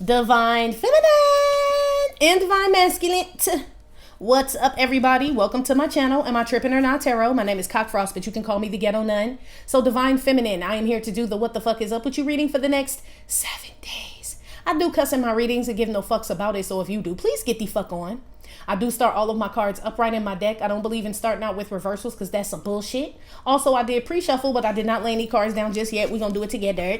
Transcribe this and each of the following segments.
Divine Feminine and Divine Masculine. What's up, everybody? Welcome to my channel. Am I tripping or not, Tarot? My name is Cockfrost, but you can call me the Ghetto Nun. So, Divine Feminine, I am here to do the What the Fuck Is Up with You reading for the next 7 days. I do cuss in my readings and give no fucks about it, so if you do, please get the fuck on. I do start all of my cards upright in my deck. I don't believe in starting out with reversals because that's some bullshit. Also, I did pre-shuffle, but I did not lay any cards down just yet. We're going to do it together.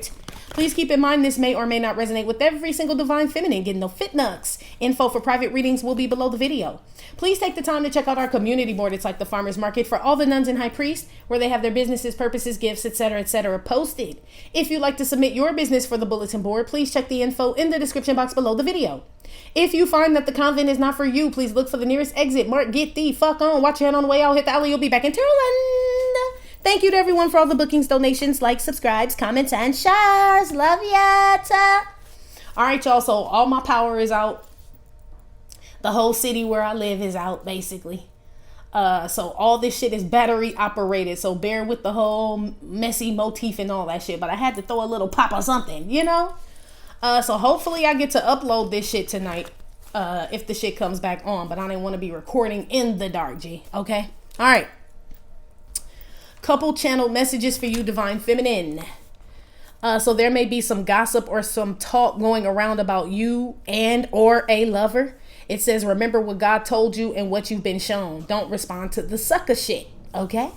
Please keep in mind this may or may not resonate with every single Divine Feminine. Getting no fit nuts. Info for private readings will be below the video. Please take the time to check out our community board. It's like the farmer's market for all the nuns and high priests, where they have their businesses, purposes, gifts, etc., posted. If you'd like to submit your business for the bulletin board, please check the info in the description box below the video. If you find that the convent is not for you, please look for the nearest exit. Mark, get the fuck on. Watch your hand on the way out. Hit the alley. You'll be back in Turland. Thank you to everyone for all the bookings, donations, likes, subscribes, comments, and shares. Love ya. All right, y'all. So all my power is out. The whole city where I live is out, basically. So all this shit is battery operated. So bear with the whole messy motif and all that shit. But I had to throw a little pop or something, you know? So hopefully I get to upload this shit tonight. If the shit comes back on. But I didn't want to be recording in the dark, G. Okay? All right. Couple channel messages for you, Divine Feminine. So there may be some gossip or some talk going around about you and or a lover. It says, remember what God told you and what you've been shown. Don't respond to the sucker shit. Okay? It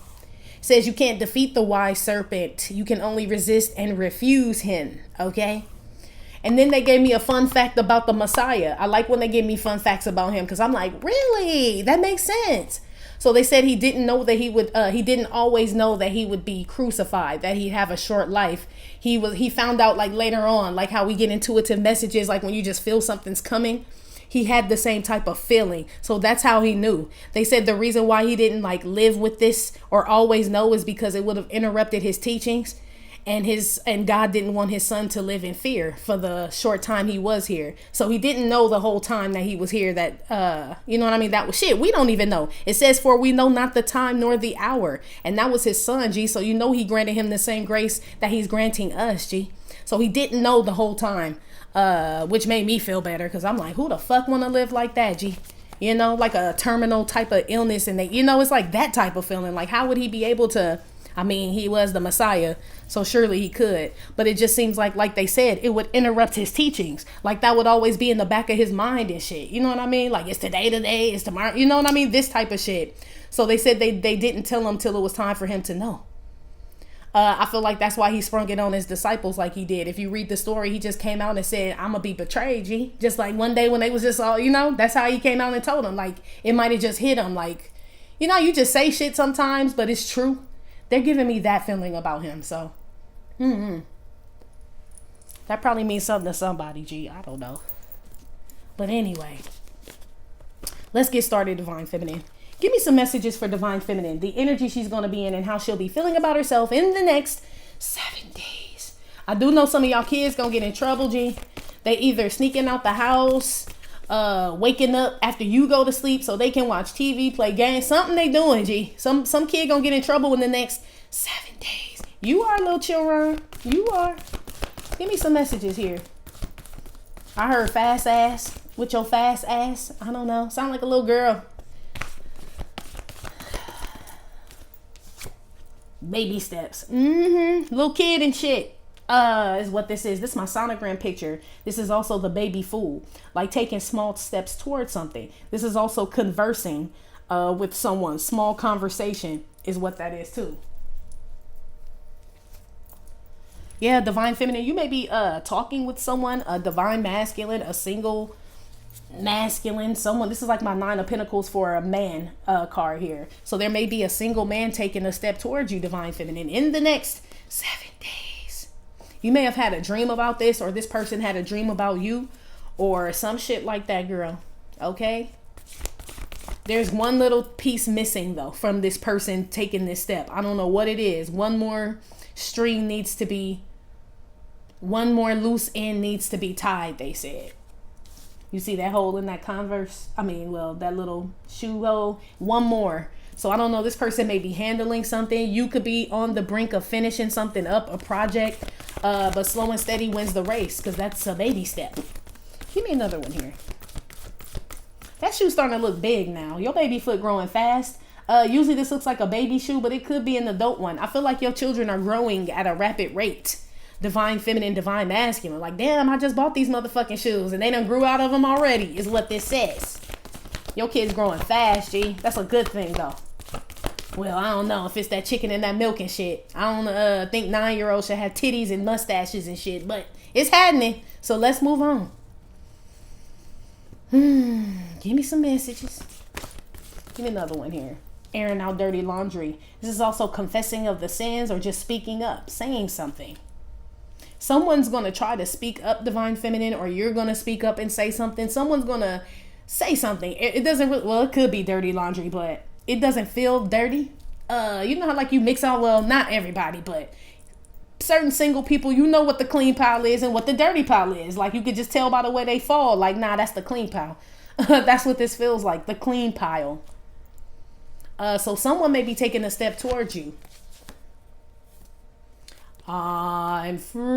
says you can't defeat the wise serpent. You can only resist and refuse him. Okay? And then they gave me a fun fact about the Messiah. I like when they give me fun facts about him because I'm like, really? That makes sense. So they said he didn't know that he didn't always know that he would be crucified, that he'd have a short life. He found out like later on, like how we get intuitive messages, like when you just feel something's coming. He had the same type of feeling. So that's how he knew. They said the reason why he didn't like live with this or always know is because it would have interrupted his teachings. And God didn't want his son to live in fear for the short time he was here. So he didn't know the whole time that he was here that, you know what I mean? That was shit. We don't even know. It says, for we know not the time nor the hour. And that was his son, G. So you know he granted him the same grace that he's granting us, G. So he didn't know the whole time, which made me feel better because I'm like, who the fuck want to live like that, G? You know, like a terminal type of illness. And you know, it's like that type of feeling. Like, how would he be able to? I mean, he was the Messiah, so surely he could. But it just seems like they said, it would interrupt his teachings. Like that would always be in the back of his mind and shit. You know what I mean? Like it's today, it's tomorrow. You know what I mean? This type of shit. So they said they didn't tell him till it was time for him to know. I feel like that's why he sprung it on his disciples like he did. If you read the story, he just came out and said, I'm going to be betrayed, G. Just like one day when they was just all, you know, that's how he came out and told them. Like it might have just hit him. Like, you know, you just say shit sometimes, but it's true. They're giving me that feeling about him. So, that probably means something to somebody, G. I don't know. But anyway, let's get started, Divine Feminine. Give me some messages for Divine Feminine. The energy she's going to be in and how she'll be feeling about herself in the next 7 days. I do know some of y'all kids going to get in trouble, G. They either sneaking out the house, waking up after you go to sleep so they can watch TV, play games, something they doing, G. Some kid gonna get in trouble in the next 7 days. You are, little children. You are. Give me some messages here. I heard fast ass. With your fast ass. I don't know. Sound like a little girl. Baby steps. Little kid and shit. Is what this is. This is my sonogram picture. This is also the baby fool, like taking small steps towards something. This is also conversing with someone. Small conversation is what that is too. Yeah, Divine Feminine, you may be talking with someone, a Divine Masculine, a single masculine, someone. This is like my 9 of Pentacles for a man card here. So there may be a single man taking a step towards you, Divine Feminine, in the next 7 days. You may have had a dream about this, or this person had a dream about you, or some shit like that, girl. Okay? There's one little piece missing, though, from this person taking this step. I don't know what it is. One more string needs to be, one more loose end needs to be tied, they said. You see that hole in that Converse? I mean, well, that little shoe hole. One more. So I don't know. This person may be handling something. You could be on the brink of finishing something up, a project. But slow and steady wins the race because that's a baby step. Give me another one here. That shoe's starting to look big now. Your baby foot growing fast. Usually this looks like a baby shoe, but it could be an adult one. I feel like your children are growing at a rapid rate. Divine feminine, divine masculine. Like, damn, I just bought these motherfucking shoes and they done grew out of them already, is what this says. Your kid's growing fast, G. That's a good thing, though. Well, I don't know if it's that chicken and that milk and shit. I don't think 9-year-olds should have titties and mustaches and shit, but it's happening. So let's move on. Give me some messages. Give me another one here. Airing out dirty laundry. This is also confessing of the sins or just speaking up, saying something. Someone's going to try to speak up, divine feminine, or you're going to speak up and say something. Someone's going to say something. It doesn't really, well, it could be dirty laundry, but it doesn't feel dirty. You know how like you mix out, well, not everybody, but certain single people, you know what the clean pile is and what the dirty pile is. Like you could just tell by the way they fall. Like, nah, that's the clean pile. That's what this feels like, the clean pile. So someone may be taking a step towards you. I'm free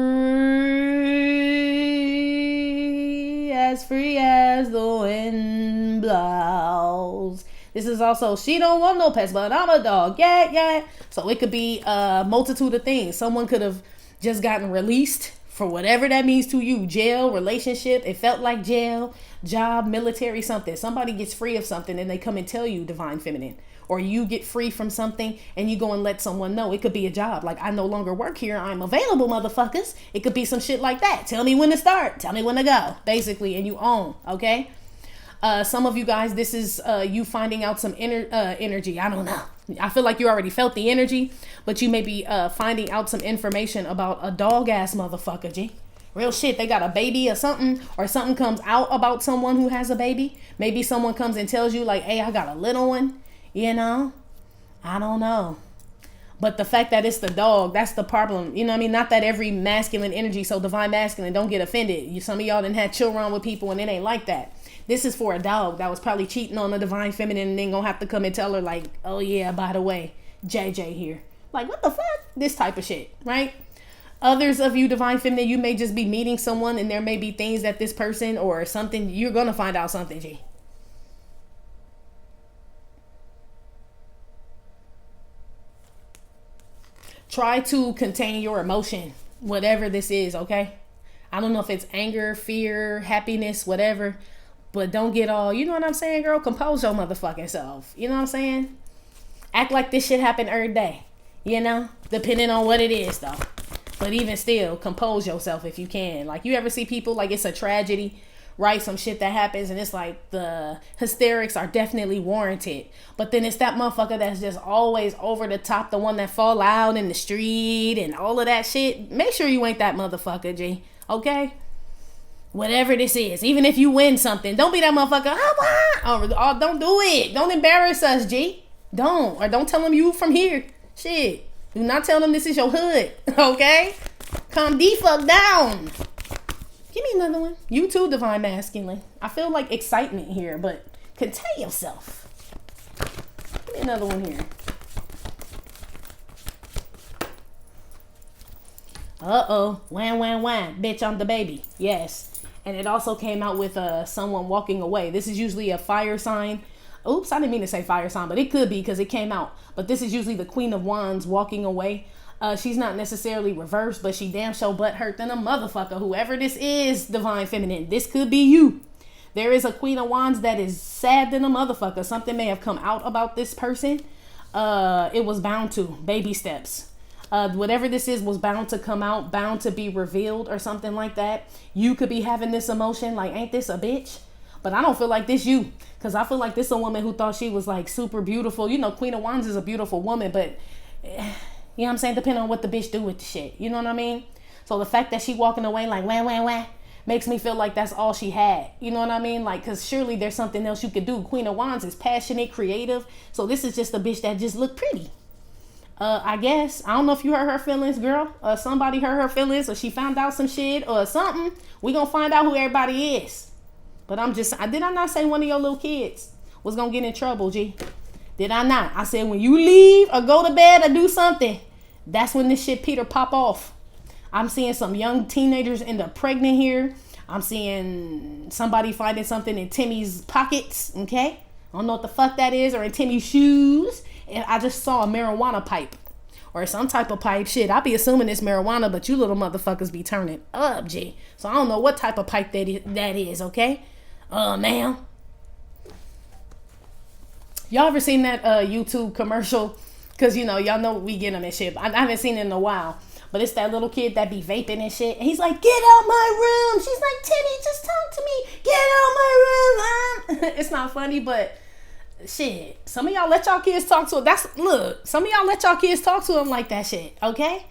as the wind blows. This is also, she don't want no pets, but I'm a dog. Yeah. So it could be a multitude of things. Someone could have just gotten released for whatever that means to you. Jail, relationship, it felt like jail, job, military, something. Somebody gets free of something and they come and tell you, divine feminine. Or you get free from something and you go and let someone know. It could be a job. Like, I no longer work here. I'm available, motherfuckers. It could be some shit like that. Tell me when to start. Tell me when to go. Basically, and you own. Okay? Some of you guys, this is you finding out some energy. I don't know. I feel like you already felt the energy. But you may be finding out some information about a dog-ass motherfucker, G. Real shit. They got a baby or something. Or something comes out about someone who has a baby. Maybe someone comes and tells you, like, hey, I got a little one. You know, I don't know. But the fact that it's the dog, that's the problem. You know what I mean? Not that every masculine energy, so divine masculine, don't get offended. Some of y'all done had chill around with people and it ain't like that. This is for a dog that was probably cheating on the divine feminine and then gonna have to come and tell her like, oh yeah, by the way, JJ here. Like, what the fuck? This type of shit, right? Others of you, divine feminine, you may just be meeting someone and there may be things that this person or something, you're gonna find out something, G. Try to contain your emotion, whatever this is, okay? I don't know if it's anger, fear, happiness, whatever, but don't get all, you know what I'm saying, girl? Compose your motherfucking self. You know what I'm saying? Act like this shit happened every day, you know? Depending on what it is, though. But even still, compose yourself if you can. Like, you ever see people, like, it's a tragedy, right? Some shit that happens and it's like the hysterics are definitely warranted. But then it's that motherfucker that's just always over the top, the one that fall out in the street and all of that shit. Make sure you ain't that motherfucker, G. Okay? Whatever this is. Even if you win something, don't be that motherfucker. Oh, don't do it. Don't embarrass us, G. Don't. Or don't tell them you from here. Shit. Do not tell them this is your hood. Okay? Calm the fuck down. Give me another one. You too, divine masculine. I feel like excitement here, but contain yourself. Give me another one here. Uh-oh. Wham. Bitch, I'm the baby. Yes. And it also came out with someone walking away. This is usually a fire sign. Oops, I didn't mean to say fire sign, but it could be because it came out. But this is usually the Queen of Wands walking away. She's not necessarily reversed, but she damn sure butt hurt than a motherfucker. Whoever this is, divine feminine, this could be you. There is a Queen of Wands that is sad than a motherfucker. Something may have come out about this person. It was bound to. Baby steps. Whatever this is was bound to come out, bound to be revealed or something like that. You could be having this emotion like, ain't this a bitch? But I don't feel like this you. Because I feel like this a woman who thought she was like super beautiful. You know, Queen of Wands is a beautiful woman, but... you know what I'm saying? Depending on what the bitch do with the shit. You know what I mean? So the fact that she walking away like, wah, makes me feel like that's all she had. You know what I mean? Like, because surely there's something else you could do. Queen of Wands is passionate, creative. So this is just a bitch that just look pretty. I guess. I don't know if you hurt her feelings, girl. Somebody hurt her feelings or she found out some shit or something. We gonna find out who everybody is. But did I not say one of your little kids was gonna get in trouble, G? Did I not? I said when you leave or go to bed or do something, that's when this shit Peter pop off. I'm seeing some young teenagers end up pregnant here. I'm seeing somebody finding something in Timmy's pockets, okay? I don't know what the fuck that is, or in Timmy's shoes. And I just saw a marijuana pipe or some type of pipe. Shit, I be assuming it's marijuana, but you little motherfuckers be turning up, G. So I don't know what type of pipe that is, okay? Ma'am. Y'all ever seen that YouTube commercial? Because, you know, y'all know we get them and shit. I haven't seen it in a while. But it's that little kid that be vaping and shit. And he's like, get out my room. She's like, Timmy, just talk to me. Get out my room. It's not funny, but shit. Some of y'all let y'all kids talk to him. Some of y'all let y'all kids talk to him like that shit, okay?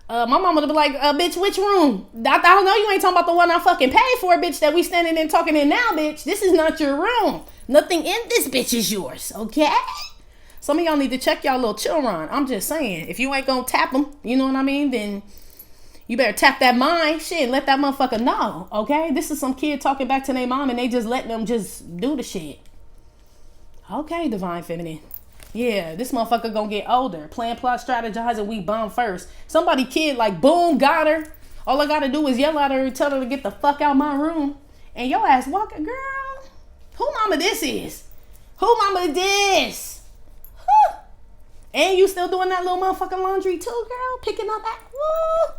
My mama would be like, bitch, which room? I don't know, you ain't talking about the one I fucking paid for, bitch, that we standing in talking in now, bitch. This is not your room. Nothing in this bitch is yours, okay? Some of y'all need to check y'all little children. I'm just saying, if you ain't gonna tap them, you know what I mean, then you better tap that mind, shit, and let that motherfucker know, okay? This is some kid talking back to their mom and they just letting them just do the shit. Okay, Divine Feminine. Yeah, this motherfucker gonna get older. Plan, plot, strategize, and we bomb first. Somebody kid like, boom, got her. All I gotta do is yell at her and tell her to get the fuck out my room. And your ass walking, girl. Who mama this is? Who mama this? Whew. And you still doing that little motherfucking laundry too, girl? Picking up that, woo.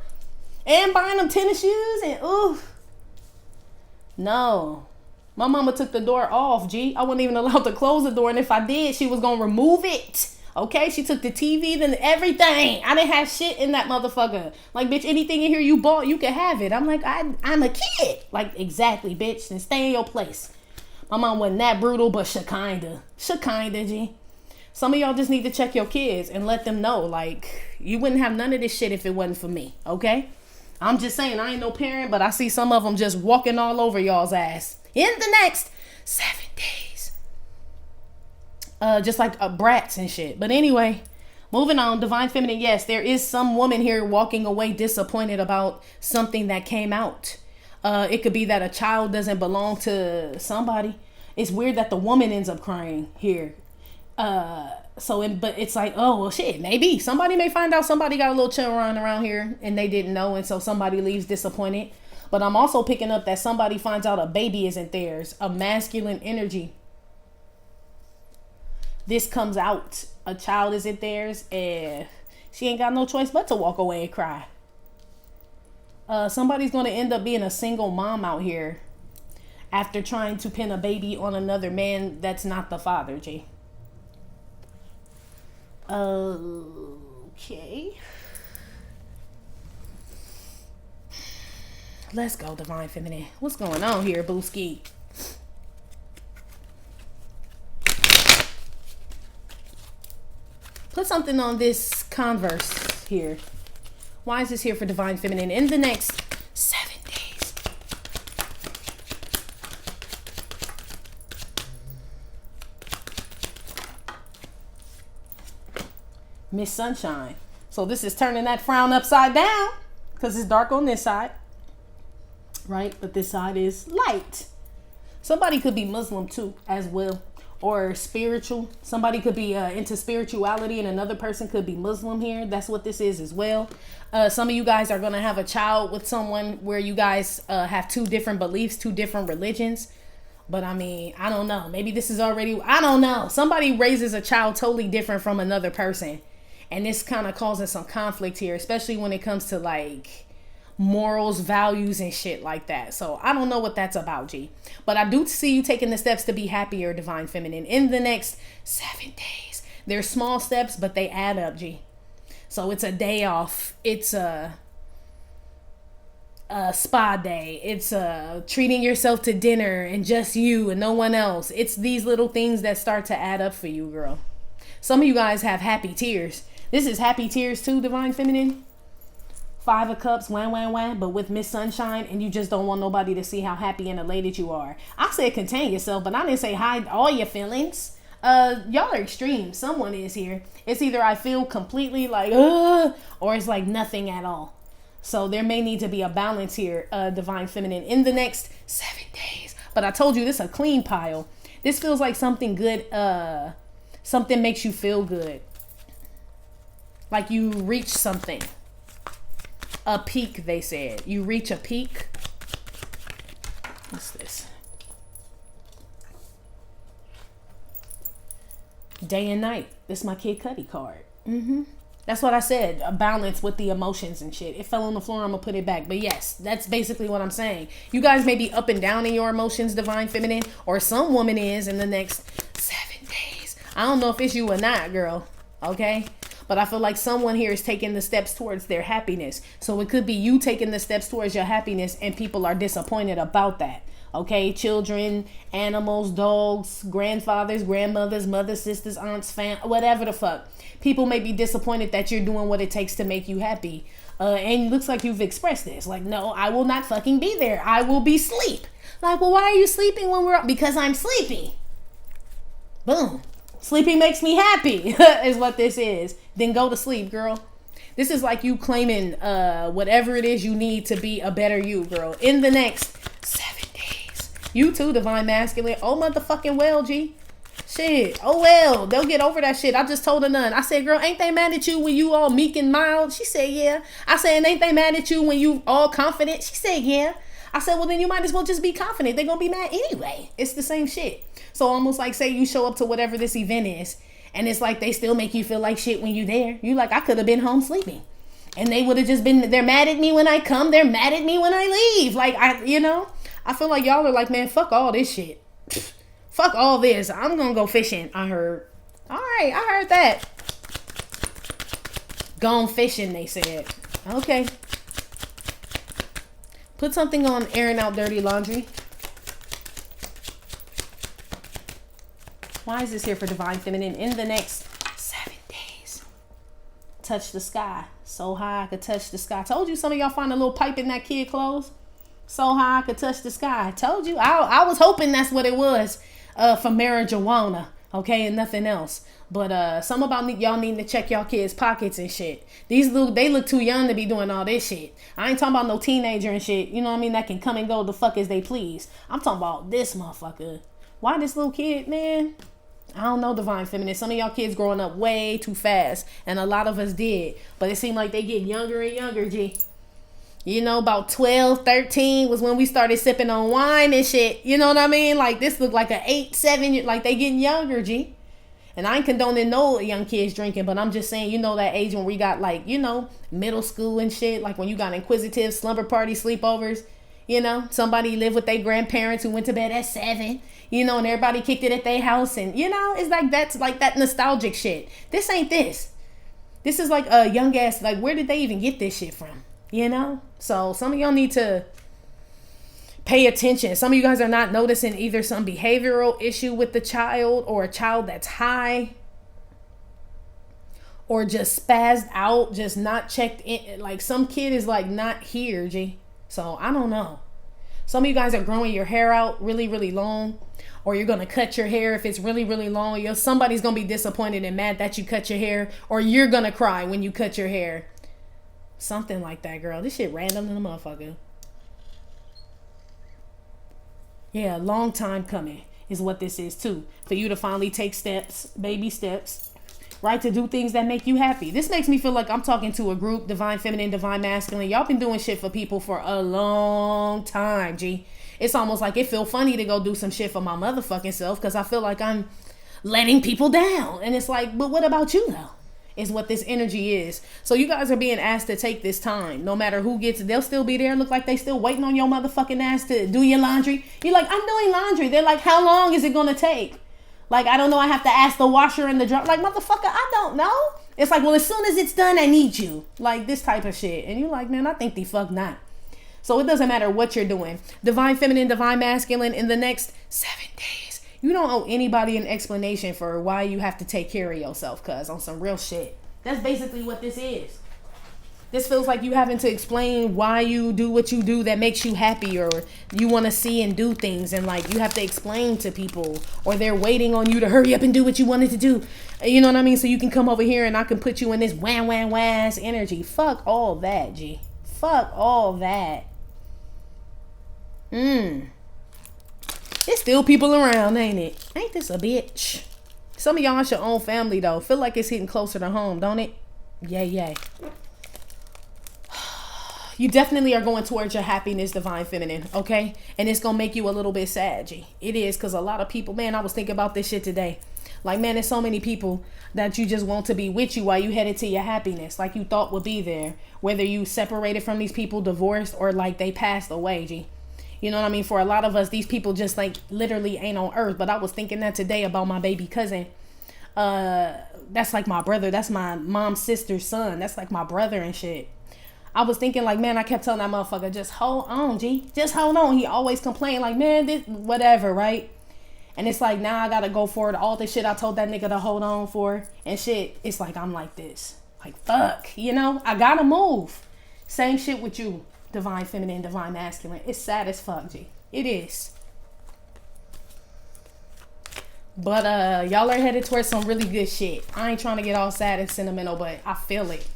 And buying them tennis shoes and, ooh. No. My mama took the door off, G. I wasn't even allowed to close the door. And if I did, she was going to remove it. Okay? She took the TV, then everything. I didn't have shit in that motherfucker. Like, bitch, anything in here you bought, you can have it. I'm like, I'm a kid. Like, exactly, bitch. And stay in your place. My mom wasn't that brutal, but she kinda, G. Some of y'all just need to check your kids and let them know. Like, you wouldn't have none of this shit if it wasn't for me. Okay? I'm just saying, I ain't no parent, but I see some of them just walking all over y'all's ass. In the next 7 days. Just like brats and shit. But anyway, moving on. Divine Feminine, yes, there is some woman here walking away disappointed about something that came out. It could be that a child doesn't belong to somebody. It's weird that the woman ends up crying here. But it's like, oh, well, shit, maybe. Somebody may find out somebody got a little children around here and they didn't know. And so somebody leaves disappointed. But I'm also picking up that somebody finds out a baby isn't theirs. A masculine energy. This comes out. A child isn't theirs. And she ain't got no choice but to walk away and cry. Somebody's going to end up being a single mom out here. After trying to pin a baby on another man that's not the father, G. Okay. Let's go, Divine Feminine. What's going on here, Booski? Put something on this converse here. Why is this here for Divine Feminine in the next 7 days? Miss Sunshine. So this is turning that frown upside down because it's dark on this side. Right? But this side is light. Somebody could be Muslim too as well. Or spiritual. Somebody could be into spirituality and another person could be Muslim here. That's what this is as well. Some of you guys are going to have a child with someone where you guys have two different beliefs, two different religions. But I mean, I don't know. Maybe this is already, I don't know. Somebody raises a child totally different from another person. And this kind of causes some conflict here, especially when it comes to like morals, values, and shit like that. So I don't know what that's about, G. But I do see you taking the steps to be happier, Divine Feminine, in the next 7 days. They're small steps, but they add up, G. So it's a day off. It's a spa day. It's treating yourself to dinner and just you and no one else. It's these little things that start to add up for you, girl. Some of you guys have happy tears. This is happy tears too, Divine Feminine. 5 of Cups, wham, but with Miss Sunshine, and you just don't want nobody to see how happy and elated you are. I said contain yourself, but I didn't say hide all your feelings. Y'all are extreme. Someone is here. It's either I feel completely like, or it's like nothing at all. So there may need to be a balance here, Divine Feminine, in the next 7 days. But I told you this is a clean pile. This feels like something good. Something makes you feel good. Like you reach something. A peak, they said. You reach a peak. What's this? Day and night. This is my Kid Cudi card. That's what I said. A balance with the emotions and shit. It fell on the floor. I'm gonna put it back. But yes, that's basically what I'm saying. You guys may be up and down in your emotions, Divine Feminine, or some woman is in the next 7 days. I don't know if it's you or not, girl. Okay? But I feel like someone here is taking the steps towards their happiness. So it could be you taking the steps towards your happiness and people are disappointed about that. Okay? Children, animals, dogs, grandfathers, grandmothers, mothers, sisters, aunts, whatever the fuck. People may be disappointed that you're doing what it takes to make you happy. And it looks like you've expressed this. Like, no, I will not fucking be there. I will be asleep. Like, well, why are you sleeping when we're up? Because I'm sleepy. Boom. Sleeping makes me happy is what this is. Then go to sleep, girl. This is like you claiming whatever it is you need to be a better you, girl. In the next 7 days. You too, Divine Masculine. Oh, motherfucking well, G. Shit. Oh, well. They'll get over that shit. I just told a nun. I said, girl, ain't they mad at you when you all meek and mild? She said, yeah. I said, and ain't they mad at you when you all confident? She said, yeah. I said, well, then you might as well just be confident. They're going to be mad anyway. It's the same shit. So almost like say you show up to whatever this event is and it's like they still make you feel like shit when you there. You like, I could have been home sleeping. And they would have just been, they're mad at me when I come. They're mad at me when I leave. Like, I feel like y'all are like, man, fuck all this shit. Fuck all this. I'm going to go fishing, I heard. All right, I heard that. Gone fishing, they said. Okay. Put something on airing out dirty laundry. Why is this here for Divine Feminine? In the next 7 days. Touch the sky. So high I could touch the sky. Told you some of y'all find a little pipe in that kid clothes. So high I could touch the sky. Told you. I was hoping that's what it was for marijuana. Okay, and nothing else. But some about y'all need to check y'all kids' pockets and shit. They look too young to be doing all this shit. I ain't talking about no teenager and shit. You know what I mean? That can come and go the fuck as they please. I'm talking about this motherfucker. Why this little kid, man? I don't know, Divine Feminine. Some of y'all kids growing up way too fast. And a lot of us did. But it seemed like they get younger and younger, G. You know, about 12, 13 was when we started sipping on wine and shit. You know what I mean? Like, this looked like a 8, 7, like they getting younger, G. And I ain't condoning no young kids drinking, but I'm just saying, you know, that age when we got like, you know, middle school and shit. Like when you got inquisitive slumber party sleepovers. You know, somebody lived with their grandparents who went to bed at 7. You know, and everybody kicked it at their house. And, you know, it's like that's like that nostalgic shit. This ain't this. This is like a young ass, like, where did they even get this shit from? You know? So some of y'all need to pay attention. Some of you guys are not noticing either some behavioral issue with the child or a child that's high or just spazzed out, just not checked in. Like some kid is like not here, G. So I don't know. Some of you guys are growing your hair out really, really long, or you're going to cut your hair if it's really, really long. Somebody's going to be disappointed and mad that you cut your hair, or you're going to cry when you cut your hair. Something like that, girl. This shit random to the motherfucker. Yeah, long time coming is what this is too. For you to finally take steps, baby steps, right? To do things that make you happy. This makes me feel like I'm talking to a group, Divine Feminine, Divine Masculine. Y'all been doing shit for people for a long time, G. It's almost like it feel funny to go do some shit for my motherfucking self because I feel like I'm letting people down. And it's like, but what about you though? Is what this energy is. So you guys are being asked to take this time. No matter who gets it, they'll still be there. Look like they still waiting on your motherfucking ass to do your laundry. You're like, I'm doing laundry. They're like, how long is it going to take? Like, I don't know. I have to ask the washer and the dryer. Like, motherfucker, I don't know. It's like, well, as soon as it's done, I need you. Like, this type of shit. And you're like, man, I think the fuck not. So it doesn't matter what you're doing. Divine Feminine, Divine Masculine, in the next 7 days. You don't owe anybody an explanation for why you have to take care of yourself, cuz, on some real shit. That's basically what this is. This feels like you having to explain why you do what you do that makes you happy, or you want to see and do things, and like you have to explain to people, or they're waiting on you to hurry up and do what you wanted to do. You know what I mean? So you can come over here and I can put you in this wham wham wham energy. Fuck all that, G. Fuck all that. There's still people around, ain't it? Ain't this a bitch? Some of y'all is your own family though. Feel like it's hitting closer to home, don't it? Yay, yay. You definitely are going towards your happiness, divine feminine, okay? And it's gonna make you a little bit sad, G. It is, because a lot of people, man, I was thinking about this shit today. Like, man, there's so many people that you just want to be with you while you headed to your happiness, like you thought would be there. Whether you separated from these people, divorced, or like they passed away, G. You know what I mean? For a lot of us, these people just like literally ain't on earth. But I was thinking that today about my baby cousin. That's like my brother. That's my mom's sister's son. That's like my brother and shit. I was thinking like, man, I kept telling that motherfucker, just hold on, G. Just hold on. He always complained like, man, this, whatever, right? And it's like, now I gotta go forward. All this shit I told that nigga to hold on for and shit. It's like, I'm like this. Like, fuck, you know? I gotta move. Same shit with you, divine feminine, divine masculine. It's sad as fuck, G. It is. But y'all are headed towards some really good shit. I ain't trying to get all sad and sentimental, but I feel it.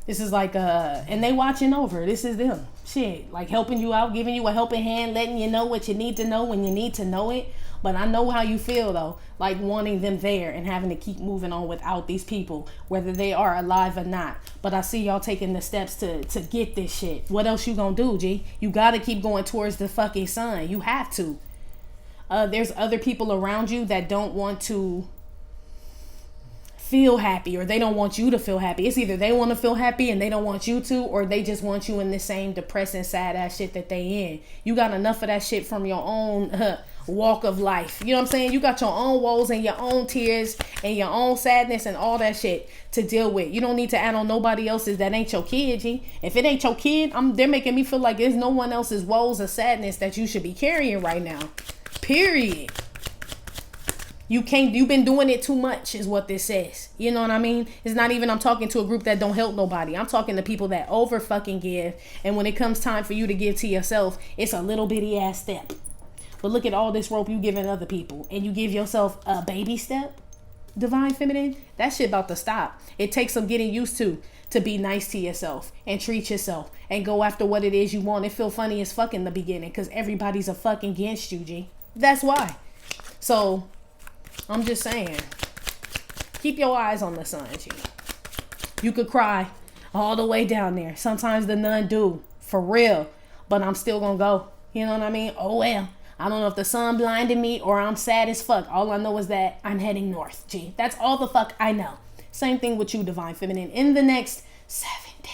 This is like, and they watching over. This is them. Shit. Like helping you out, giving you a helping hand, letting you know what you need to know when you need to know it. But I know how you feel though. Like wanting them there and having to keep moving on without these people, whether they are alive or not. But I see y'all taking the steps to get this shit. What else you gonna do, G? You gotta keep going towards the fucking sun. You have to. There's other people around you that don't want to feel happy, or they don't want you to feel happy. It's either they want to feel happy and they don't want you to, or they just want you in the same depressing, sad ass shit that they in. You got enough of that shit from your own walk of life. You know what I'm saying? You got your own woes and your own tears and your own sadness and all that shit to deal with. You don't need to add on nobody else's that ain't your kid, G. If it ain't your kid, they're making me feel like there's no one else's woes or sadness that you should be carrying right now. Period. You've been doing it too much is what this says. You know what I mean? It's not even, I'm talking to a group that don't help nobody. I'm talking to people that over fucking give. And when it comes time for you to give to yourself, it's a little bitty ass step. But look at all this rope you giving other people. And you give yourself a baby step, divine feminine. That shit about to stop. It takes some getting used to be nice to yourself and treat yourself and go after what it is you want. It feel funny as fuck in the beginning because everybody's a fucking against you, G. That's why. So I'm just saying, keep your eyes on the sun, G. You could cry all the way down there. Sometimes the nun do, for real. But I'm still gonna go. You know what I mean? Oh well. I don't know if the sun blinded me or I'm sad as fuck. All I know is that I'm heading north, G. That's all the fuck I know. Same thing with you, divine feminine. In the next 7 days.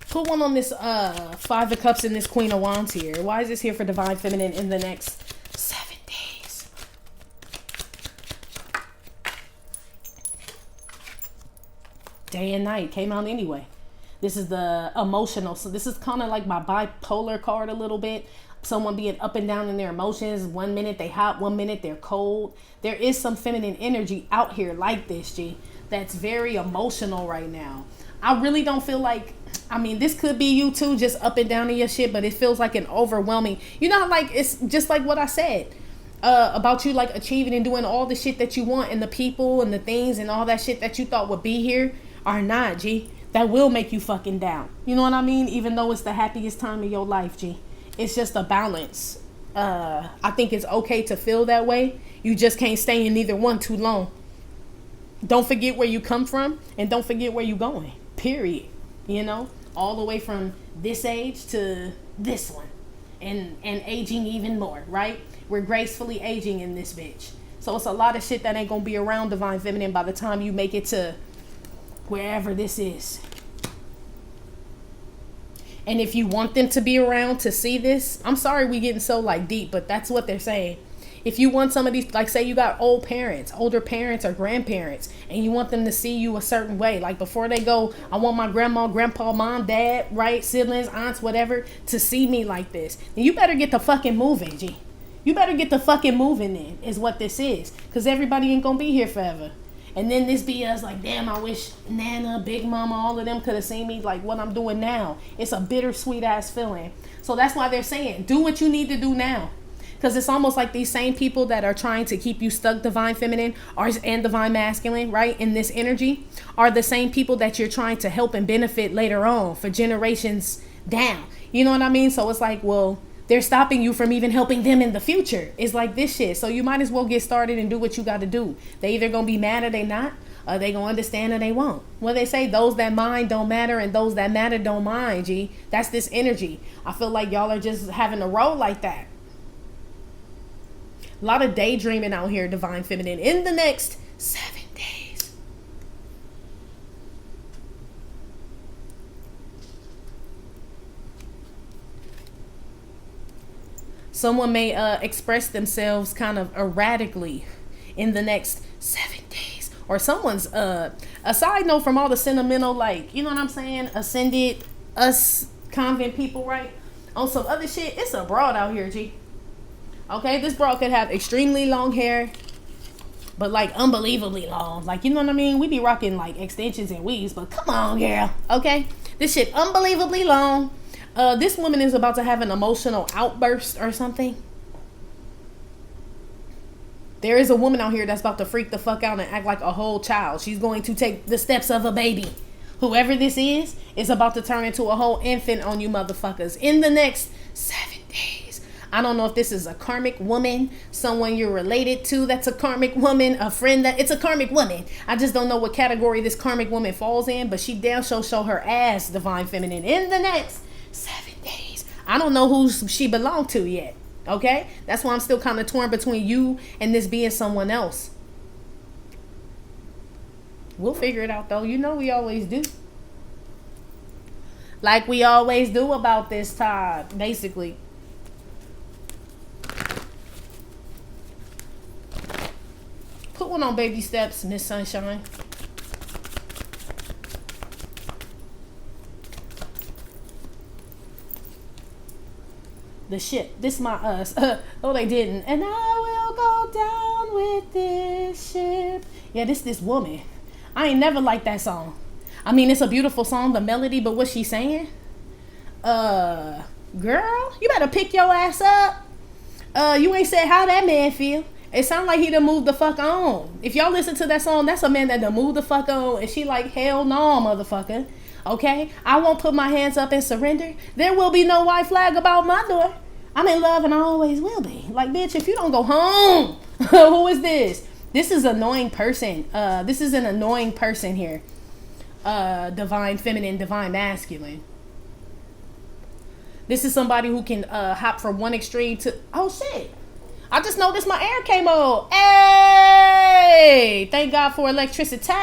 Put one on this Five of Cups and this Queen of Wands here. Why is this here for divine feminine in the next 7 days? Day and night came out anyway. This is the emotional. So this is kind of like my bipolar card a little bit. Someone being up and down in their emotions. 1 minute they hot, 1 minute they're cold. There is some feminine energy out here like this, G, that's very emotional right now. I really don't feel like, I mean, this could be you too, just up and down in your shit, but it feels like an overwhelming, you know, like it's just like what I said about you, like achieving and doing all the shit that you want, and the people and the things and all that shit that you thought would be here are not, G. That will make you fucking down. You know what I mean? Even though it's the happiest time of your life, G. It's just a balance. I think it's okay to feel that way. You just can't stay in neither one too long. Don't forget where you come from, and don't forget where you're going. Period. You know? All the way from this age to this one. And aging even more, right? We're gracefully aging in this bitch. So it's a lot of shit that ain't gonna be around, divine feminine, by the time you make it to wherever this is. And if you want them to be around to see this, I'm sorry we getting so like deep, but that's what they're saying. If you want some of these, like say you got older parents or grandparents, and you want them to see you a certain way, like before they go, I want my grandma, grandpa, mom, dad, right, siblings, aunts, whatever, to see me like this, then you better get the fucking moving, G. You better get the fucking moving in, is what this is. Because everybody ain't gonna be here forever. And then this be us like, damn, I wish Nana, Big Mama, all of them could have seen me like what I'm doing now. It's a bittersweet ass feeling. So that's why they're saying, do what you need to do now. Because it's almost like these same people that are trying to keep you stuck, divine feminine and divine masculine, right, in this energy, are the same people that you're trying to help and benefit later on for generations down. You know what I mean? So it's like, well, they're stopping you from even helping them in the future. It's like this shit. So you might as well get started and do what you got to do. They either going to be mad or they not. They gonna understand or they won't. Well, they say those that mind don't matter and those that matter don't mind, G. That's this energy. I feel like y'all are just having a roll like that. A lot of daydreaming out here, Divine Feminine, in the next 7 days. Someone may express themselves kind of erratically in the next 7 days. Or someone's, a side note from all the sentimental, like, you know what I'm saying? Ascended, us convent people, right? On some other shit, it's a broad out here, G. Okay, this broad could have extremely long hair, but like unbelievably long. Like, you know what I mean? We be rocking like extensions and weaves, but come on, girl. Okay, this shit unbelievably long. This woman is about to have an emotional outburst or something. There is a woman out here that's about to freak the fuck out and act like a whole child. She's going to take the steps of a baby. Whoever this is about to turn into a whole infant on you motherfuckers in the next 7 days. I don't know if this is a karmic woman, someone you're related to that's a karmic woman, a friend that it's a karmic woman. I just don't know what category this karmic woman falls in, but she damn sure show her ass, Divine Feminine, in the next 7 days. I don't know who she belonged to yet. Okay? That's why I'm still kind of torn between you and this being someone else. We'll figure it out though. You know we always do. Like we always do about this time, basically. Put one on baby steps, Miss Sunshine. The ship. This my us. Oh, they didn't. And I will go down with this ship. Yeah, this woman. I ain't never liked that song. I mean, it's a beautiful song, the melody, but what she's saying? Girl, you better pick your ass up. You ain't said how that man feel. It sounds like he done moved the fuck on. If y'all listen to that song, that's a man that done moved the fuck on. And she like, hell no, motherfucker. Okay? I won't put my hands up and surrender. There will be no white flag about my door. I'm in love and I always will be. Like, bitch, if you don't go home, who is this? This is an annoying person. This is an annoying person here. Divine Feminine, Divine Masculine. This is somebody who can hop from one extreme to... Oh, shit. I just noticed my air came on. Hey! Thank God for electricity.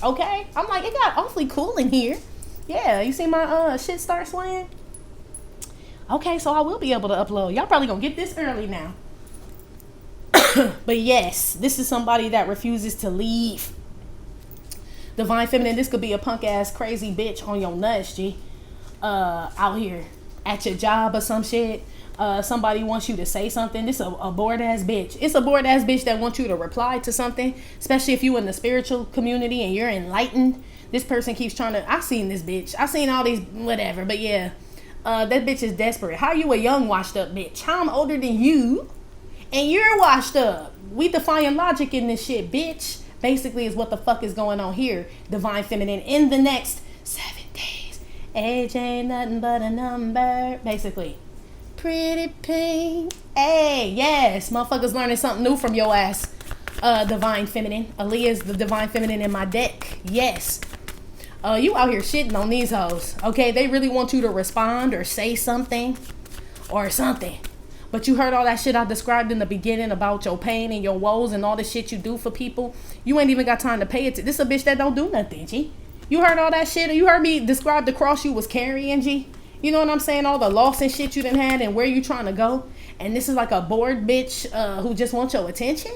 Okay? I'm like, it got awfully cool in here. Yeah, you see my shit start swaying? Okay, so I will be able to upload. Y'all probably gonna get this early now. But yes, this is somebody that refuses to leave. Divine Feminine, this could be a punk ass crazy bitch on your nuts, G. Out here at your job or some shit. Somebody wants you to say something. This is a bored ass bitch. It's a bored ass bitch that wants you to reply to something, especially if you in the spiritual community and you're enlightened. This person keeps trying to... I seen this bitch. I seen all these whatever, but yeah. That bitch is desperate. How you a young washed up bitch? How I'm older than you and you're washed up? We defying logic in this shit, bitch. Basically is what the fuck is going on here. Divine Feminine in the next 7 days. Age ain't nothing but a number. Basically. Pretty pink. Hey, yes. Motherfuckers learning something new from your ass. Divine Feminine. Aaliyah's the Divine Feminine in my deck. Yes. You out here shitting on these hoes. Okay, they really want you to respond or say something. Or something. But you heard all that shit I described in the beginning about your pain and your woes and all the shit you do for people. You ain't even got time to pay it. This is a bitch that don't do nothing, G. You heard all that shit? You heard me describe the cross you was carrying, G? You know what I'm saying? All the loss and shit you done had and where you trying to go. And this is like a bored bitch who just wants your attention?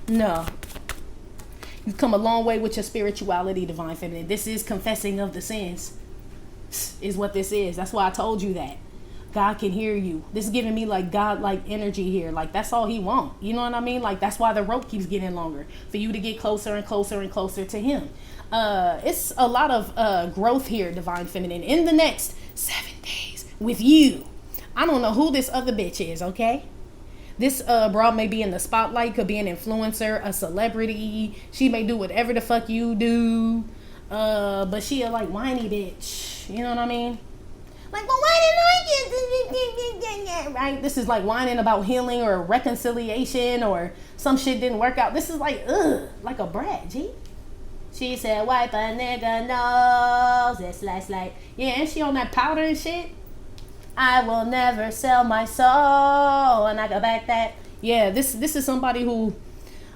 No. You've come a long way with your spirituality, Divine Feminine. This is confessing of the sins. Is what this is. That's why I told you that. God can hear you. This is giving me like God-like energy here. Like that's all he wants. You know what I mean? Like that's why the rope keeps getting longer. For you to get closer and closer and closer to him. It's a lot of growth here, Divine Feminine, in the next 7 days with you. I don't know who this other bitch is, okay? This broad may be in the spotlight, could be an influencer, a celebrity. She may do whatever the fuck you do. But she a like whiny bitch. You know what I mean? Like, well, why didn't I get right? This is like whining about healing or reconciliation or some shit didn't work out. This is like, like a brat, G. She said, wipe a nigga nose. It's like, yeah, and she on that powder and shit. I will never sell my soul. And I go back that. Yeah, this is somebody who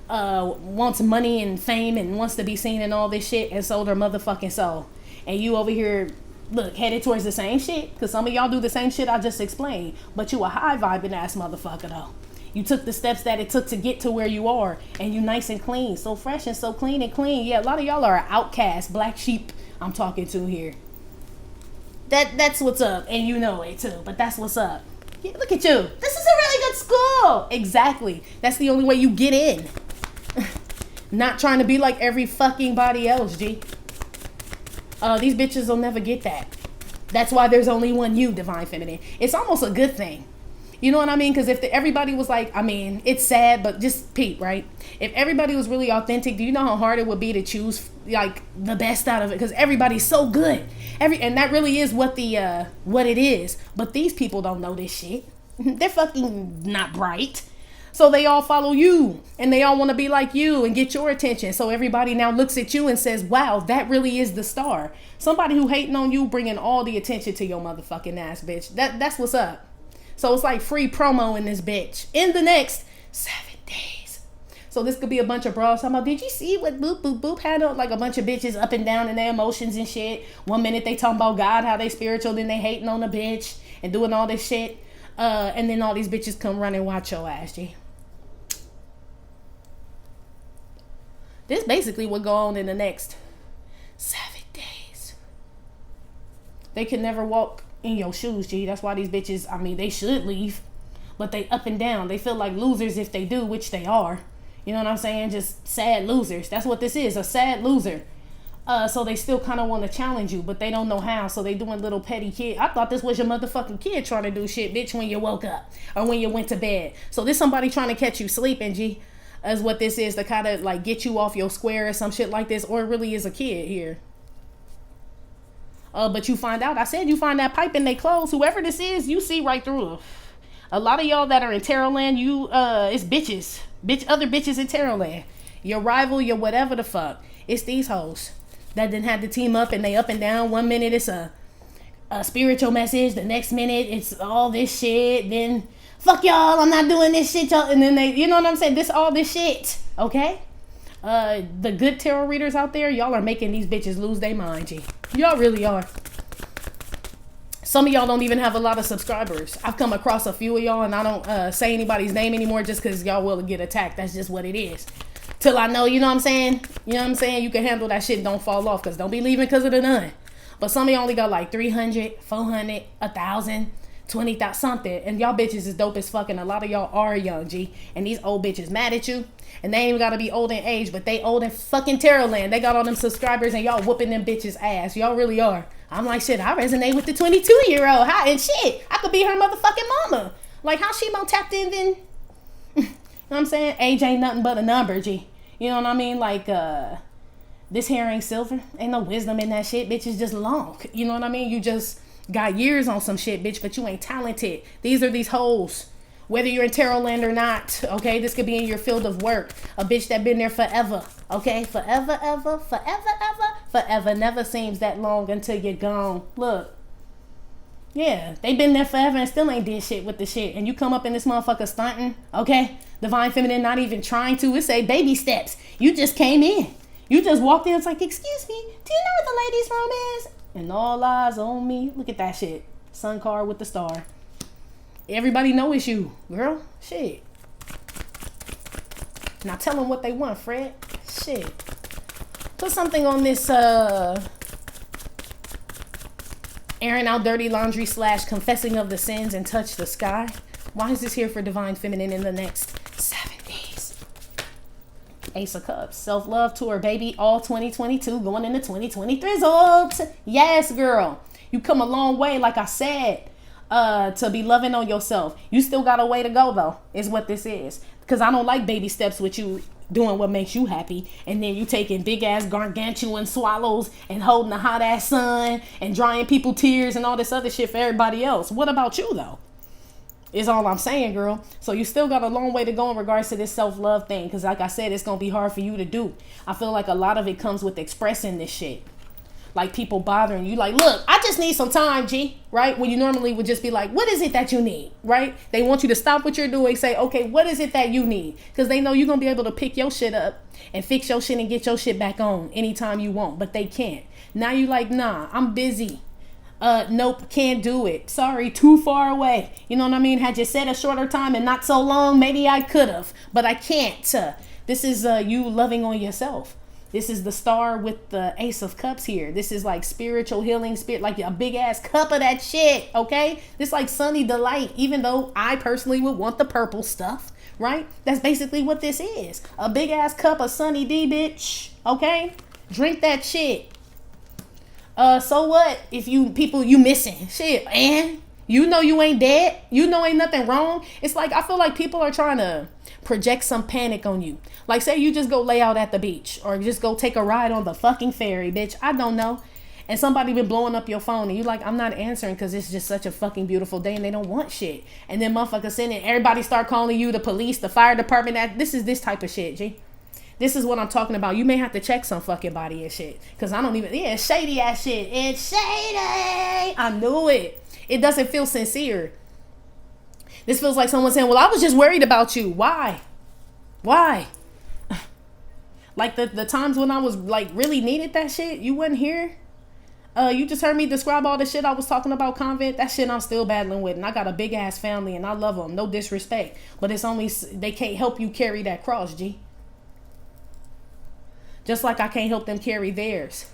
wants money and fame and wants to be seen and all this shit and sold her motherfucking soul. And you over here, look, headed towards the same shit. Because some of y'all do the same shit I just explained. But you a high vibing ass motherfucker though. You took the steps that it took to get to where you are. And you nice and clean. So fresh and so clean and clean. Yeah, a lot of y'all are outcasts. Black sheep I'm talking to here. That's what's up. And you know it too. But that's what's up. Yeah, look at you. This is a really good school. Exactly. That's the only way you get in. Not trying to be like every fucking body else, G. These bitches will never get that. That's why there's only one you, Divine Feminine. It's almost a good thing. You know what I mean? Because if everybody was like, I mean, it's sad, but just peep, right? If everybody was really authentic, do you know how hard it would be to choose like the best out of it? Because everybody's so good. And that really is what it is. But these people don't know this shit. They're fucking not bright. So they all follow you and they all want to be like you and get your attention. So everybody now looks at you and says, wow, that really is the star. Somebody who hating on you, bringing all the attention to your motherfucking ass, bitch. That's what's up. So it's like free promo in this bitch in the next 7 days. So this could be a bunch of bras talking about, did you see what Boop Boop Boop had on? Like a bunch of bitches up and down in their emotions and shit. 1 minute they talking about God, how they spiritual, then they hating on the bitch and doing all this shit. And then all these bitches come run and watch your ass, G. This basically will go on in the next 7 days. They can never walk in your shoes, G. That's why these bitches, I mean, they should leave. But they up and down. They feel like losers if they do, which they are. You know what I'm saying? Just sad losers. That's what this is, a sad loser. So they still kind of want to challenge you, but they don't know how. So they doing little petty kid. I thought this was your motherfucking kid trying to do shit, bitch, when you woke up or when you went to bed. So this somebody trying to catch you sleeping, G. Is what this is, to kind of like get you off your square or some shit like this, or it really is a kid here. But you find out, I said you find that pipe in their clothes. Whoever this is, you see right through them. A lot of y'all that are in Tarot Land, it's bitches. Other bitches in Tarot Land. Your rival, your whatever the fuck. It's these hoes that didn't have to team up and they up and down. 1 minute it's a spiritual message. The next minute it's all this shit. Then fuck y'all, I'm not doing this shit, y'all. And then they, you know what I'm saying? All this shit, okay? The good tarot readers out there, y'all are making these bitches lose their mind, G. Y'all really are. Some of y'all don't even have a lot of subscribers. I've come across a few of y'all, and I don't say anybody's name anymore just because y'all will get attacked. That's just what it is. Till I know, you know what I'm saying? You know what I'm saying? You can handle that shit and don't fall off, because don't be leaving because of the none. But some of y'all only got like 300, 400, 1,000. 20,000 something, and y'all bitches is dope as fuck, and a lot of y'all are young, G, and these old bitches mad at you, and they ain't even gotta be old in age, but they old in fucking Tarot Land. They got all them subscribers, and y'all whooping them bitches ass. Y'all really are. I'm like, shit, I resonate with the 22-year-old. How and shit, I could be her motherfucking mama. Like, how she more tapped in than, you know what I'm saying? Age ain't nothing but a number, G. You know what I mean? Like, this hair ain't silver. Ain't no wisdom in that shit. Bitch is just long. You know what I mean? You just got years on some shit, bitch, but you ain't talented. These are these hoes. Whether you're in Tarot Land or not, okay? This could be in your field of work. A bitch that been there forever, okay? Forever, ever, forever, ever, forever. Never seems that long until you're gone. Look. Yeah, they been there forever and still ain't did shit with the shit. And you come up in this motherfucker stunting, okay? Divine Feminine not even trying to. It's a baby steps. You just came in. You just walked in. It's like, excuse me, do you know where the ladies' room is? And all eyes on me. Look at that shit. Sun card with the star. Everybody know it's you, girl. Shit. Now tell them what they want, Fred. Shit. Put something on this, airing out dirty laundry / confessing of the sins and touch the sky. Why is this here for Divine Feminine in the next 7 days? Ace of Cups. Self-love tour, baby. All 2022 going into 2023 results. Yes, girl. You come a long way, like I said, to be loving on yourself. You still got a way to go, though, is what this is. Because I don't like baby steps with you doing what makes you happy, and then you taking big-ass gargantuan swallows and holding the hot-ass sun and drying people tears and all this other shit for everybody else. What about you, though? Is all I'm saying, girl. So you still got a long way to go in regards to this self-love thing. Because like I said, it's going to be hard for you to do. I feel like a lot of it comes with expressing this shit. Like people bothering you. Like, look, I just need some time, G. Right? When you normally would just be like, what is it that you need? Right? They want you to stop what you're doing. Say, okay, what is it that you need? Because they know you're going to be able to pick your shit up and fix your shit and get your shit back on anytime you want. But they can't. Now you like, nah, I'm busy. Nope, can't do it. Sorry, too far away. You know what I mean? Had you said a shorter time and not so long, maybe I could have. But I can't. This is you loving on yourself. This is the star with the Ace of Cups here. This is like spiritual healing, like a big ass cup of that shit, okay? This like sunny delight, even though I personally would want the purple stuff, right? That's basically what this is. A big ass cup of sunny D, bitch, okay? Drink that shit. So what if you missing shit, and you know you ain't dead, you know ain't nothing wrong. It's like I feel like people are trying to project some panic on you. Like say you just go lay out at the beach or just go take a ride on the fucking ferry, bitch, I don't know, and somebody been blowing up your phone and you like, I'm not answering because it's just such a fucking beautiful day and they don't want shit, and then motherfuckers send it, everybody start calling you, the police, the fire department. That this is this type of shit, G. This is what I'm talking about. You may have to check some fucking body and shit. Because I don't even... Yeah, it's shady ass shit. It's shady. I knew it. It doesn't feel sincere. This feels like someone saying, well, I was just worried about you. Why? Why? Like the times when I was like really needed that shit, you wasn't here. You just heard me describe all the shit I was talking about, Convent. That shit I'm still battling with. And I got a big ass family and I love them. No disrespect. But it's only... They can't help you carry that cross, G. Just like I can't help them carry theirs.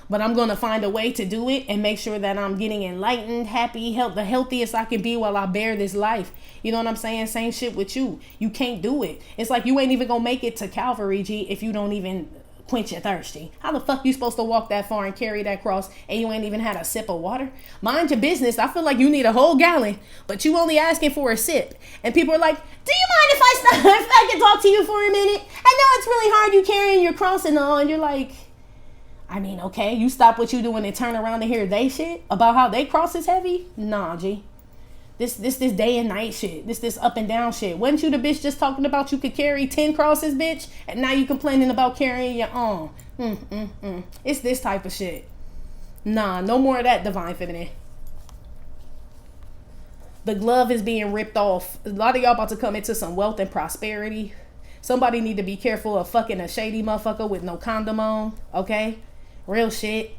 But I'm going to find a way to do it and make sure that I'm getting enlightened, happy, the healthiest I can be while I bear this life. You know what I'm saying? Same shit with you. You can't do it. It's like you ain't even going to make it to Calvary, G, if you don't even quench your thirst, G. How the fuck you supposed to walk that far and carry that cross and you ain't even had a sip of water? Mind your business. I feel like you need a whole gallon, but you only asking for a sip. And people are like, do you mind if I stop? If I can talk to you for a minute? I know it's really hard you carrying your cross and all. And you're like, I mean, okay, you stop what you doing and turn around and hear they shit about how they cross is heavy? Nah, G. This day and night shit. This up and down shit. Wasn't you the bitch just talking about you could carry 10 crosses, bitch? And now you complaining about carrying your own. It's this type of shit. Nah, no more of that, Divine Feminine. The glove is being ripped off. A lot of y'all about to come into some wealth and prosperity. Somebody need to be careful of fucking a shady motherfucker with no condom on. Okay? Real shit.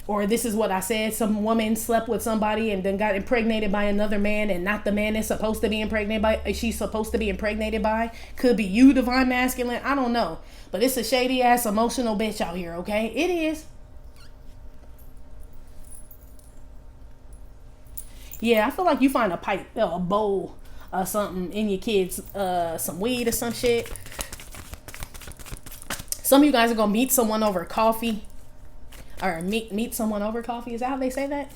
Or this is what I said, some woman slept with somebody and then got impregnated by another man and not the man that's supposed to be impregnated by, she's supposed to be impregnated by. Could be you, Divine Masculine. I don't know. But it's a shady ass emotional bitch out here, okay? It is. Yeah, I feel like you find a pipe, a bowl or something in your kids, some weed or some shit. Some of you guys are gonna meet someone over coffee. Or meet someone over coffee. Is that how they say that?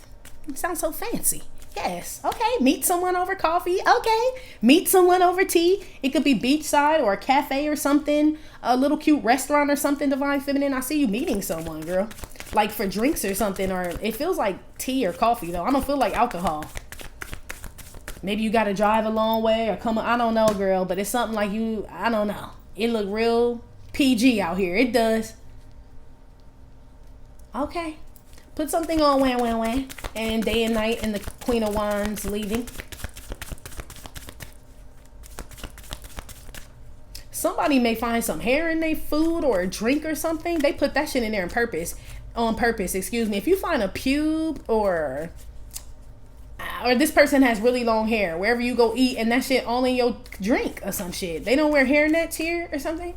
It sounds so fancy. Yes. Okay. Meet someone over coffee. Okay. Meet someone over tea. It could be beachside or a cafe or something. A little cute restaurant or something, Divine Feminine. I see you meeting someone, girl. Like for drinks or something. Or it feels like tea or coffee, though. I don't feel like alcohol. Maybe you got to drive a long way or come. I don't know, girl. But it's something like you. I don't know. It look real PG out here. It does. Okay. Put something on, wham. And day and night and the Queen of Wands leaving. Somebody may find some hair in their food or a drink or something. They put that shit in there on purpose, excuse me. If you find a pube or this person has really long hair wherever you go eat and that shit all in your drink or some shit. They don't wear hair nets here or something.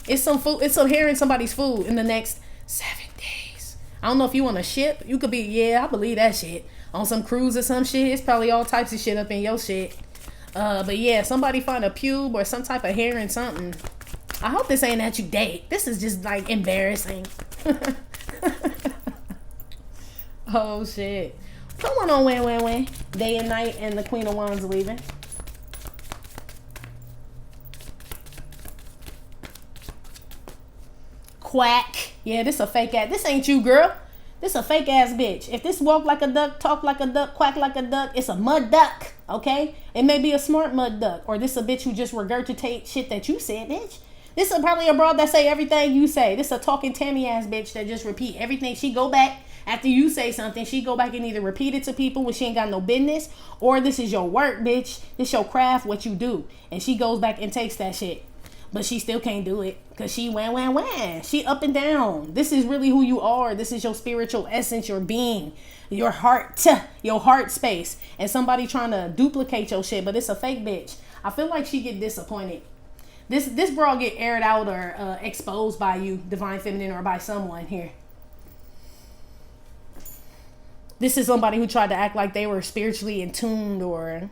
It's some food. It's some hair in somebody's food in the next 7 days. I don't know if you want to ship. You could be, yeah, I believe that shit. On some cruise or some shit. It's probably all types of shit up in your shit. But yeah, somebody find a pube or some type of hair in something. I hope this ain't that you date. This is just like embarrassing. Oh shit. Put one on wham. Day and night and the Queen of Wands leaving. Quack. Yeah, this a fake ad. This ain't you, girl. This a fake ass bitch. If this walk like a duck, talk like a duck, quack like a duck, it's a mud duck, okay? It may be a smart mud duck. Or this a bitch who just regurgitate shit that you said, bitch. This is probably a broad that say everything you say. This a talking Tammy ass bitch that just repeat everything. She go back after you say something. She go back and either repeat it to people when she ain't got no business, or this is your work, bitch. This your craft, what you do. And she goes back and takes that shit. But she still can't do it because she wham. She up and down. This is really who you are. This is your spiritual essence, your being, your heart space. And somebody trying to duplicate your shit, but it's a fake bitch. I feel like she get disappointed. This broad get aired out or exposed by you, divine feminine, or by someone here. This is somebody who tried to act like they were spiritually in tuned or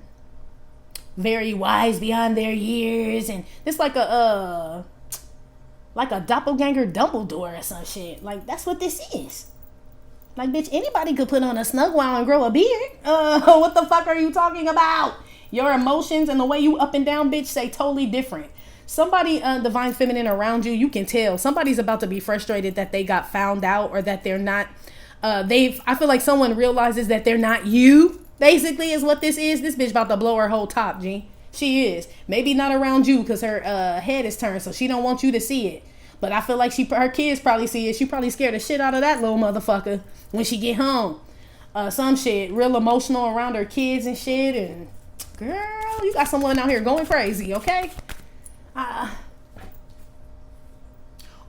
very wise beyond their years, and it's like a doppelganger Dumbledore or some shit. Like, that's what this is. Like, bitch, anybody could put on a snug wow and grow a beard. What the fuck are you talking about? Your emotions and the way you up and down, bitch, say totally different. Somebody, divine feminine around you, you can tell somebody's about to be frustrated that they got found out, or that they're not. I feel like someone realizes that they're not you. Basically is what this is. This bitch about to blow her whole top, G. She is. Maybe not around you because her head is turned, so she don't want you to see it. But I feel like her kids probably see it. She probably scared the shit out of that little motherfucker when she get home. Some shit. Real emotional around her kids and shit. And girl, you got someone out here going crazy, okay?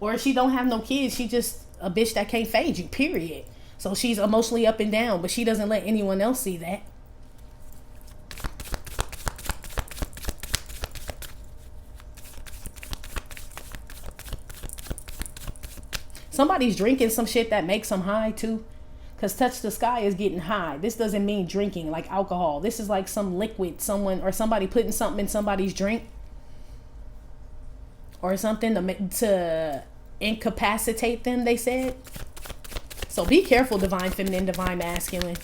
Or she don't have no kids. She just a bitch that can't fade you, period. So she's emotionally up and down, but she doesn't let anyone else see that. Somebody's drinking some shit that makes them high too. Because touch the sky is getting high. This doesn't mean drinking like alcohol. This is like some liquid somebody putting something in somebody's drink. Or something to incapacitate them, they said. So be careful, divine feminine, divine masculine.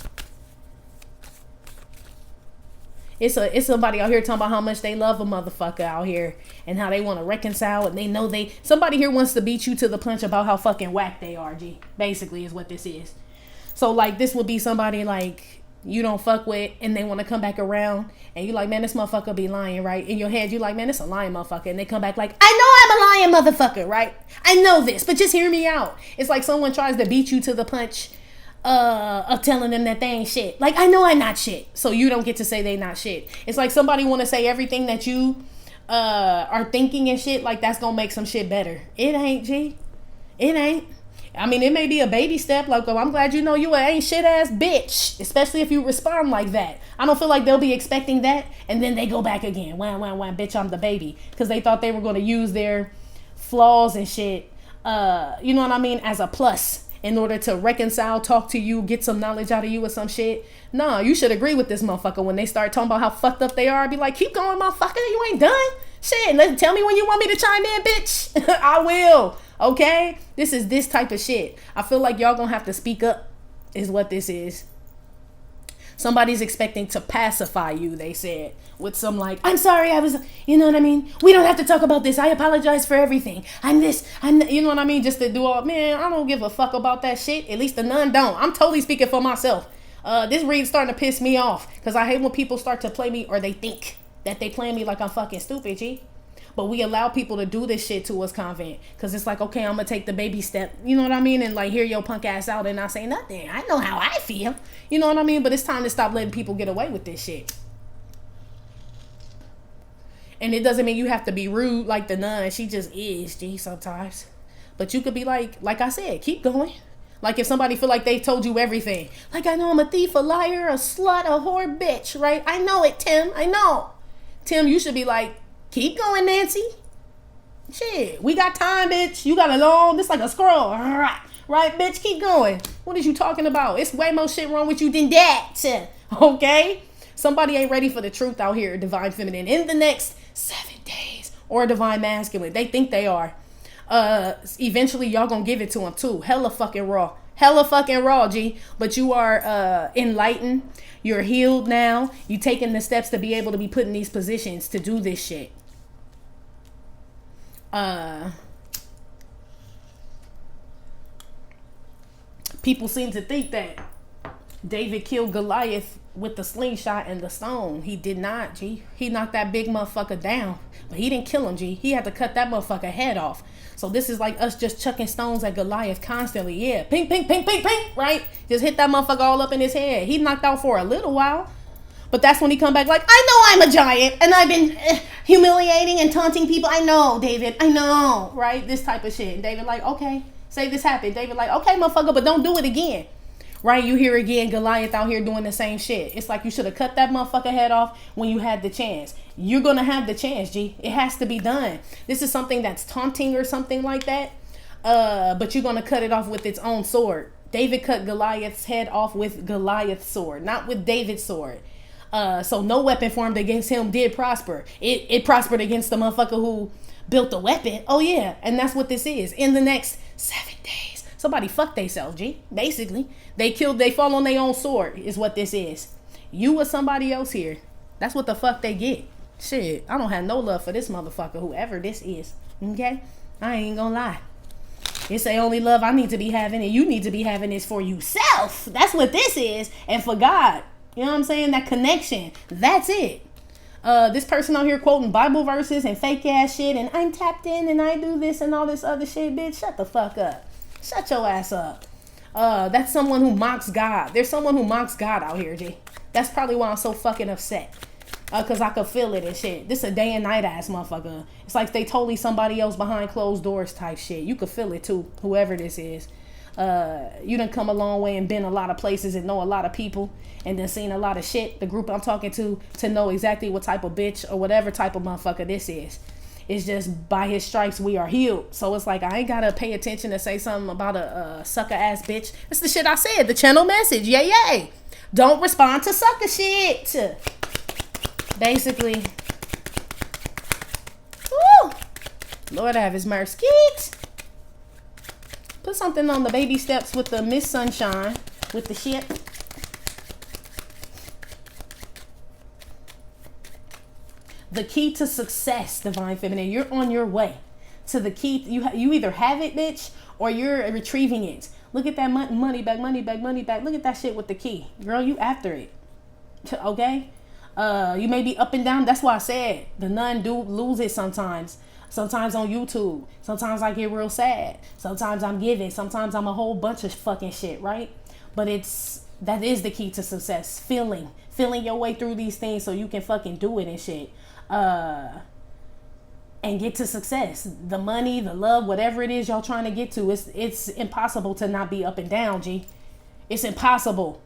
It's somebody out here talking about how much they love a motherfucker out here and how they want to reconcile, and they know somebody here wants to beat you to the punch about how fucking whack they are, G. Basically is what this is. So like this would be somebody like you don't fuck with, and they want to come back around, and you like, man, this motherfucker be lying, right? In your head, you like, man, this a lying motherfucker, and they come back like, I know I'm a lying motherfucker, right? I know this, but just hear me out. It's like someone tries to beat you to the punch of telling them that they ain't shit. Like, I know I'm not shit, so you don't get to say they not shit. It's like somebody want to say everything that you are thinking and shit, like that's gonna make some shit better. It ain't, G. It ain't. I mean, it may be a baby step, like, oh, I'm glad you know you ain't shit ass bitch, especially if you respond like that. I don't feel like they'll be expecting that, and then they go back again, wham, bitch, I'm the baby, because they thought they were going to use their flaws and shit, you know what I mean, as a plus, in order to reconcile, talk to you, get some knowledge out of you or some shit. No, you should agree with this motherfucker. When they start talking about how fucked up they are, I'd be like, keep going, motherfucker, you ain't done. Shit, tell me when you want me to chime in, bitch. I will. Okay? This is this type of shit. I feel like y'all gonna have to speak up is what this is. Somebody's expecting to pacify you, they said, with some like, I'm sorry, you know what I mean? We don't have to talk about this. I apologize for everything. You know what I mean? Just to do all, man, I don't give a fuck about that shit. At least the none don't. I'm totally speaking for myself. This read's starting to piss me off because I hate when people start to play me, or they think that they play me like I'm fucking stupid, G. But we allow people to do this shit to us, Convent. Because it's like, okay, I'm going to take the baby step. You know what I mean? And like, hear your punk ass out and not say nothing. I know how I feel. You know what I mean? But it's time to stop letting people get away with this shit. And it doesn't mean you have to be rude like the nun. She just is, G, sometimes. But you could be like I said, keep going. Like if somebody feel like they told you everything. Like, I know I'm a thief, a liar, a slut, a whore, bitch, right? I know it, Tim. I know. Tim, you should be like, keep going, Nancy. Shit, we got time, bitch. You got a long, this like a scroll. Right, bitch, keep going. What is you talking about? It's way more shit wrong with you than that. Okay? Somebody ain't ready for the truth out here, divine feminine, in the next 7 days. Or divine masculine. They think they are. Eventually, y'all gonna give it to them too. Hella fucking raw, G. But you are enlightened. You're healed now. You taking the steps to be able to be put in these positions to do this shit. People seem to think that David killed Goliath with the slingshot and the stone. He did not, G. He knocked that big motherfucker down, but he didn't kill him, G. He had to cut that motherfucker head off. So this is like us just chucking stones at Goliath constantly. Yeah, ping, ping, ping, ping, ping, right? Just hit that motherfucker all up in his head. He knocked out for a little while, but that's when he come back like, I know I'm a giant, and I've been humiliating and taunting people. I know, David, I know, right? This type of shit. And David like, okay, say this happened. David like, okay, motherfucker, but don't do it again. Right? You hear again Goliath out here doing the same shit. It's like you should have cut that motherfucker head off when you had the chance. You're going to have the chance, G. It has to be done. This is something that's taunting or something like that. But you're going to cut it off with its own sword. David cut Goliath's head off with Goliath's sword, not with David's sword. So no weapon formed against him did prosper. It prospered against the motherfucker who built the weapon. Oh, yeah. And that's what this is. In the next 7 days. Somebody fuck theyself, G. Basically, they fall on their own sword is what this is. You or somebody else here. That's what the fuck they get. Shit, I don't have no love for this motherfucker, whoever this is. Okay? I ain't gonna lie. It's the only love I need to be having, and you need to be having is for yourself. That's what this is. And for God. You know what I'm saying? That connection. That's it. This person out here quoting Bible verses and fake ass shit, and I'm tapped in and I do this and all this other shit, bitch. Shut the fuck up. Shut your ass up. That's someone who mocks God. There's someone who mocks God out here, G. That's probably why I'm so fucking upset. Cause I could feel it and shit. This a day and night ass motherfucker. It's like they totally somebody else behind closed doors type shit. You could feel it too, whoever this is. You done come a long way and been a lot of places and know a lot of people and then seen a lot of shit. The group I'm talking to know exactly what type of bitch or whatever type of motherfucker this is. It's just by his stripes we are healed. So it's like I ain't gotta pay attention to say something about a sucker ass bitch. It's the shit I said. The channel message. Yay, yay. Don't respond to sucker shit. Basically. Woo. Lord have his mercy. Put something on the baby steps with the Miss Sunshine. With the shit. The key to success, Divine Feminine. You're on your way to the key. You either have it, bitch, or you're retrieving it. Look at that money back, money back, money back. Look at that shit with the key. Girl, you after it. Okay? You may be up and down. That's why I said the nun do lose it sometimes. Sometimes on YouTube. Sometimes I get real sad. Sometimes I'm giving. Sometimes I'm a whole bunch of fucking shit, right? But that is the key to success. Feeling your way through these things so you can fucking do it and shit. And get to success. The money, the love, whatever it is y'all trying to get to, it's impossible to not be up and down, G. It's impossible.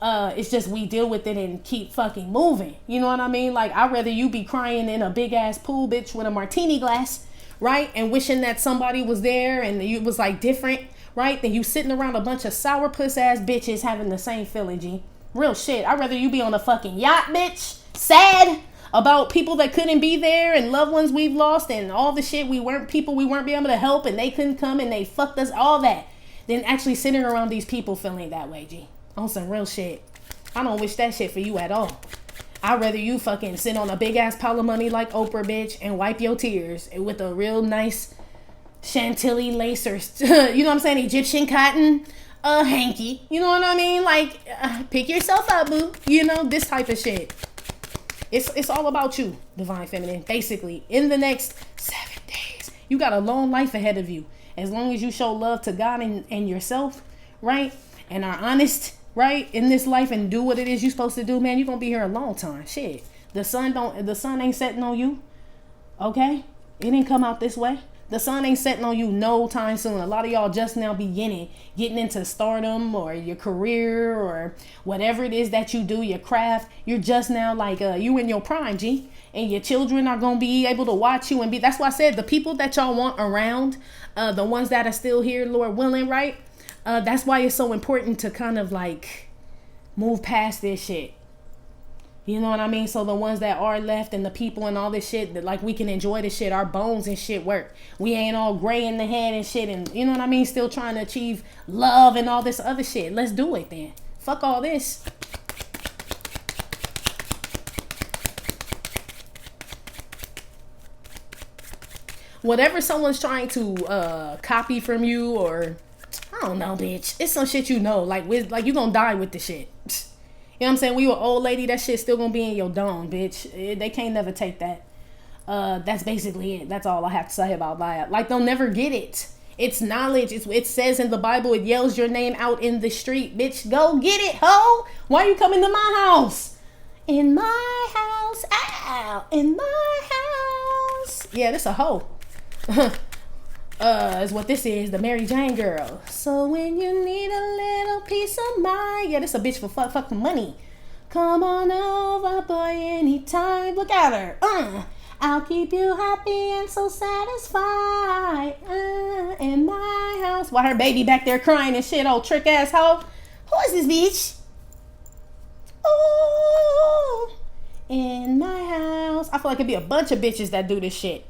It's just we deal with it and keep fucking moving. You know what I mean? Like, I'd rather you be crying in a big ass pool, bitch, with a martini glass, right? And wishing that somebody was there and it was like different, right? Than you sitting around a bunch of sourpuss ass bitches having the same feeling, G. Real shit. I'd rather you be on a fucking yacht, bitch, sad about people that couldn't be there and loved ones we've lost and all the shit we weren't be able to help and they couldn't come and they fucked us, all that, than actually sitting around these people feeling that way, G. On some real shit. I don't wish that shit for you at all. I'd rather you fucking sit on a big ass pile of money like Oprah, bitch, and wipe your tears with a real nice Chantilly lace or you know what I'm saying, Egyptian cotton hanky. You know what I mean? Like, pick yourself up, boo. You know, this type of shit. It's all about you, Divine Feminine. Basically, in the next 7 days, you got a long life ahead of you. As long as you show love to God and yourself, right? And are honest, right? In this life and do what it is you're supposed to do, man, you're going to be here a long time. Shit. The sun ain't setting on you. Okay? It didn't come out this way. The sun ain't setting on you no time soon. A lot of y'all just now getting into stardom or your career or whatever it is that you do, your craft. You're just now like you in your prime, G. And your children are going to be able to watch you and be. That's why I said the people that y'all want around, the ones that are still here, Lord willing, right? That's why it's so important to kind of like move past this shit. You know what I mean? So the ones that are left and the people and all this shit, that like we can enjoy this shit. Our bones and shit work. We ain't all gray in the head and shit. And you know what I mean? Still trying to achieve love and all this other shit. Let's do it then. Fuck all this. Whatever someone's trying to copy from you or I I don't know, bitch. It's some shit you know. Like you gonna die with the shit. You know what I'm saying? When you an old lady, that shit still gonna be in your dome, bitch. They can't never take that. That's basically it. That's all I have to say about that. Like, they'll never get it. It's knowledge. It says in the Bible, it yells your name out in the street. Bitch, go get it, ho. Why are you coming to my house? In my house. Ow. In my house. Yeah, this a hoe. Is what this is. The Mary Jane girl. So when you need a little peace of mind. Yeah, this a bitch for fuck money. Come on over, boy, anytime. Look at her. I'll keep you happy and so satisfied in my house. While her baby back there crying and shit, old trick ass hoe. Who is this bitch? Oh, in my house. I feel like it'd be a bunch of bitches that do this shit.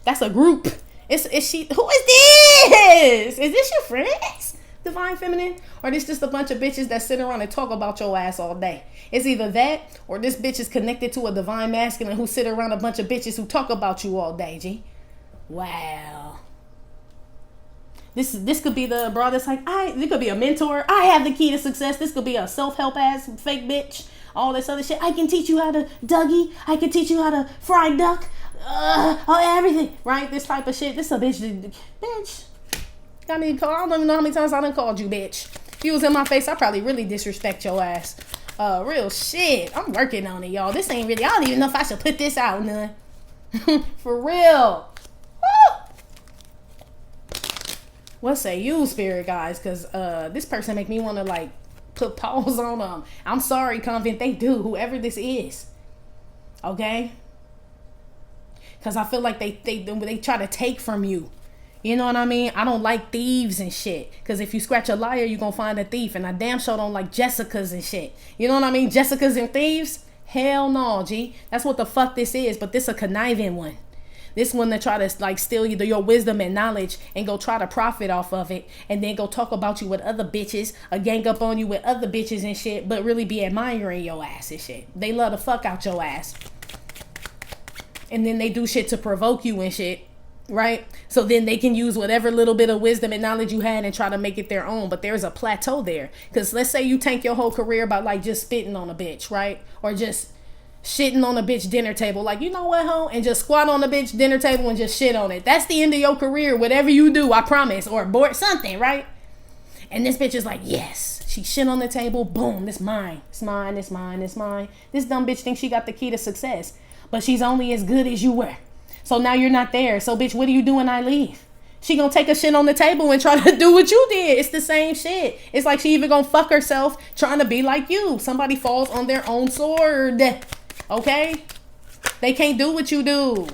That's a group. Is she? Who is this? Is this your friends? Divine Feminine? Or this just a bunch of bitches that sit around and talk about your ass all day? It's either that or this bitch is connected to a Divine Masculine who sit around a bunch of bitches who talk about you all day, G. Wow. This could be the bro that's like, this could be a mentor. I have the key to success. This could be a self-help ass fake bitch. All this other shit. I can teach you how to Dougie. I can teach you how to fry duck. Everything. Right? This type of shit. This a bitch. Bitch. I don't even know how many times I done called you bitch. If you was in my face, I probably really disrespect your ass. Real shit. I'm working on it, y'all. This ain't really, I don't even know if I should put this out, none. For real. Woo! What say you, spirit guys? Because this person make me want to like put pause on them. I'm sorry, Convent. They do. Whoever this is. Okay? Because I feel like they try to take from you. You know what I mean? I don't like thieves and shit. Because if you scratch a liar, you're going to find a thief. And I damn sure don't like Jessicas and shit. You know what I mean? Jessicas and thieves? Hell no, G. That's what the fuck this is. But this a conniving one. This one that try to like steal your wisdom and knowledge and go try to profit off of it. And then go talk about you with other bitches. Or gang up on you with other bitches and shit. But really be admiring your ass and shit. They love the fuck out your ass. And then they do shit to provoke you and shit. Right? So then they can use whatever little bit of wisdom and knowledge you had and try to make it their own. But there's a plateau there. Because let's say you tank your whole career by like just spitting on a bitch, right? Or just shitting on a bitch dinner table. Like, you know what, ho? And just squat on a bitch dinner table and just shit on it. That's the end of your career. Whatever you do, I promise. Or abort something, right? And this bitch is like, yes. She shit on the table. Boom. It's mine. It's mine. It's mine. It's mine. This dumb bitch thinks she got the key to success. But she's only as good as you were. So now you're not there. So, bitch, what do you do when I leave? She gonna take a shit on the table and try to do what you did. It's the same shit. It's like she even gonna fuck herself trying to be like you. Somebody falls on their own sword. Okay? They can't do what you do.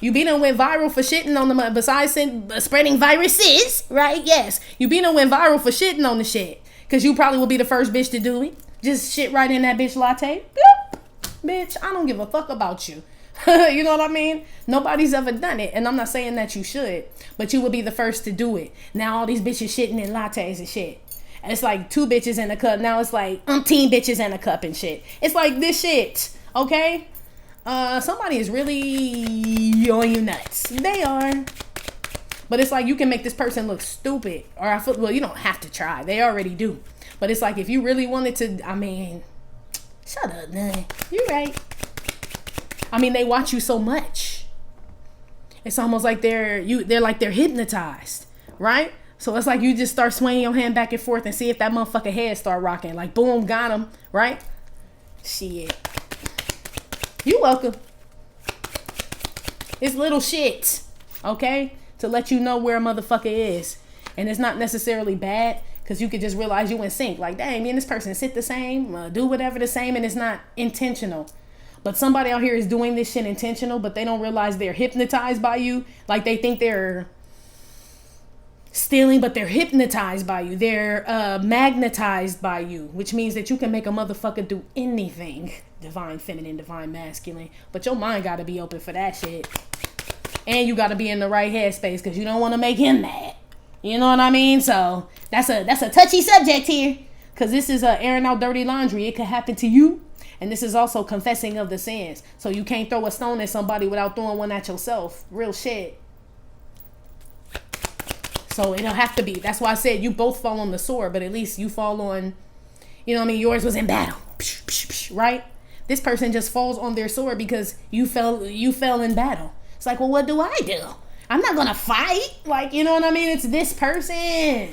You be done went viral for shitting on them. Besides spreading viruses, right? Yes. You be done went viral for shitting on the shit. Because you probably will be the first bitch to do it. Just shit right in that bitch latte. Bloop. Bitch, I don't give a fuck about you. You know what I mean? Nobody's ever done it. And I'm not saying that you should. But you would be the first to do it. Now all these bitches shitting in lattes and shit. And it's like 2 bitches in a cup. Now it's like umpteen bitches in a cup and shit. It's like this shit. Okay? Somebody is really on you nuts. They are. But it's like you can make this person look stupid. Or I feel, well, you don't have to try. They already do. But it's like if you really wanted to, I mean, shut up, man. You're right. I mean, they watch you so much. It's almost like they're hypnotized, right? So it's like you just start swinging your hand back and forth and see if that motherfucker head start rocking. Like, boom, got him, right? Shit. You welcome. It's little shit, okay? To let you know where a motherfucker is. And it's not necessarily bad because you could just realize you in sync. Like, dang, me and this person sit the same, do whatever the same, and it's not intentional. But somebody out here is doing this shit intentional, but they don't realize they're hypnotized by you. Like they think they're stealing, but they're hypnotized by you. They're magnetized by you, which means that you can make a motherfucker do anything. Divine feminine, divine masculine. But your mind got to be open for that shit. And you got to be in the right headspace because you don't want to make him mad. You know what I mean? So that's a touchy subject here because this is airing out dirty laundry. It could happen to you. And this is also confessing of the sins. So you can't throw a stone at somebody without throwing one at yourself. Real shit. So it'll have to be. That's why I said you both fall on the sword, but at least you fall on, you know what I mean? Yours was in battle, right? This person just falls on their sword because you fell in battle. It's like, well, what do I do? I'm not gonna fight. Like, you know what I mean? It's this person.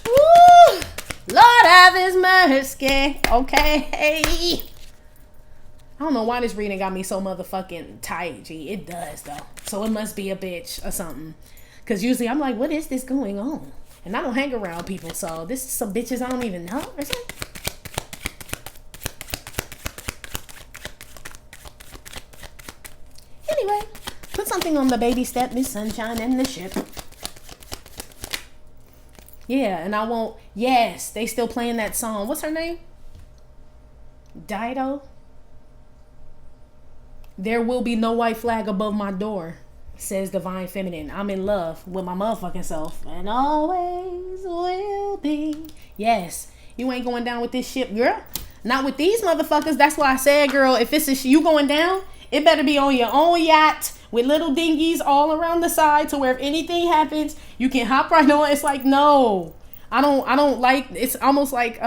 Woo! Lord have his mercy. Okay. I don't know why this reading got me so motherfucking tight, G. It does, though. So it must be a bitch or something. Because usually I'm like, what is this going on? And I don't hang around people, so this is some bitches I don't even know or something. Anyway, put something on the baby step, Miss Sunshine and the ship. Yeah, and I won't. Yes, they still playing that song. What's her name? Dido? There will be no white flag above my door, says Divine Feminine. I'm in love with my motherfucking self and always will be. Yes, you ain't going down with this ship, girl. Not with these motherfuckers. That's why I said, girl, if it's you going down, it better be on your own yacht with little dinghies all around the side to where if anything happens, you can hop right on. It's like, no, I don't like, it's almost like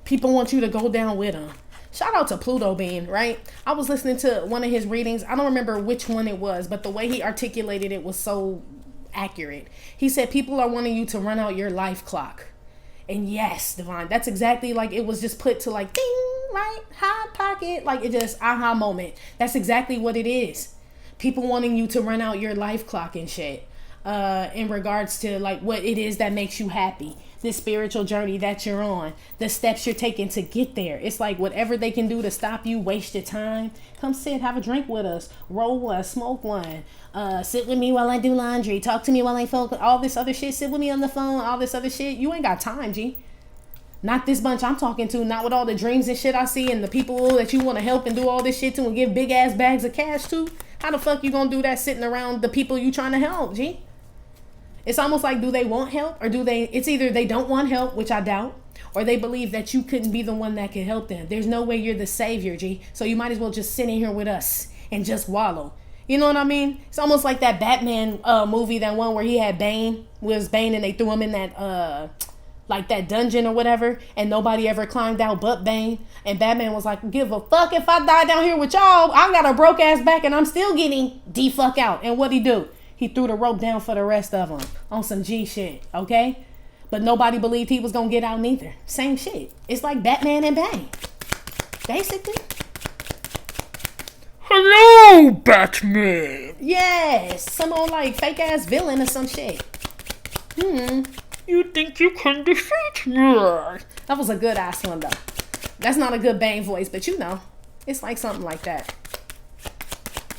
people want you to go down with them. Shout out to Pluto Bean, right? I was listening to one of his readings. I don't remember which one it was, but the way he articulated it was so accurate. He said people are wanting you to run out your life clock. And yes, Divine, that's exactly like it was just put to like ding, right? Hot pocket. Like it just aha moment. That's exactly what it is. People wanting you to run out your life clock and shit. In regards to like what it is that makes you happy. This spiritual journey that you're on, the steps you're taking to get there. It's like whatever they can do to stop you, waste your time. Come sit, have a drink with us, roll one, smoke one, sit with me while I do laundry, talk to me while I focus, all this other shit, sit with me on the phone, all this other shit. You ain't got time, G. Not this bunch I'm talking to, not with all the dreams and shit I see and the people that you want to help and do all this shit to and give big ass bags of cash to. How the fuck you gonna do that sitting around the people you trying to help, G? It's almost like, do they want help or do they, it's either they don't want help, which I doubt, or they believe that you couldn't be the one that could help them. There's no way you're the savior, G. So you might as well just sit in here with us and just wallow. You know what I mean? It's almost like that Batman movie, that one where he had Bane, was Bane and they threw him in that, like that dungeon or whatever, and nobody ever climbed out but Bane. And Batman was like, give a fuck if I die down here with y'all. I got a broke ass back and I'm still getting fuck out. And what'd he do? He threw the rope down for the rest of them on some G shit, okay? But nobody believed he was going to get out neither. Same shit. It's like Batman and Bane, basically. Hello, Batman. Yes, some old like fake ass villain or some shit. You think you can defeat me? That was a good ass one though. That's not a good Bane voice, but you know, it's like something like that.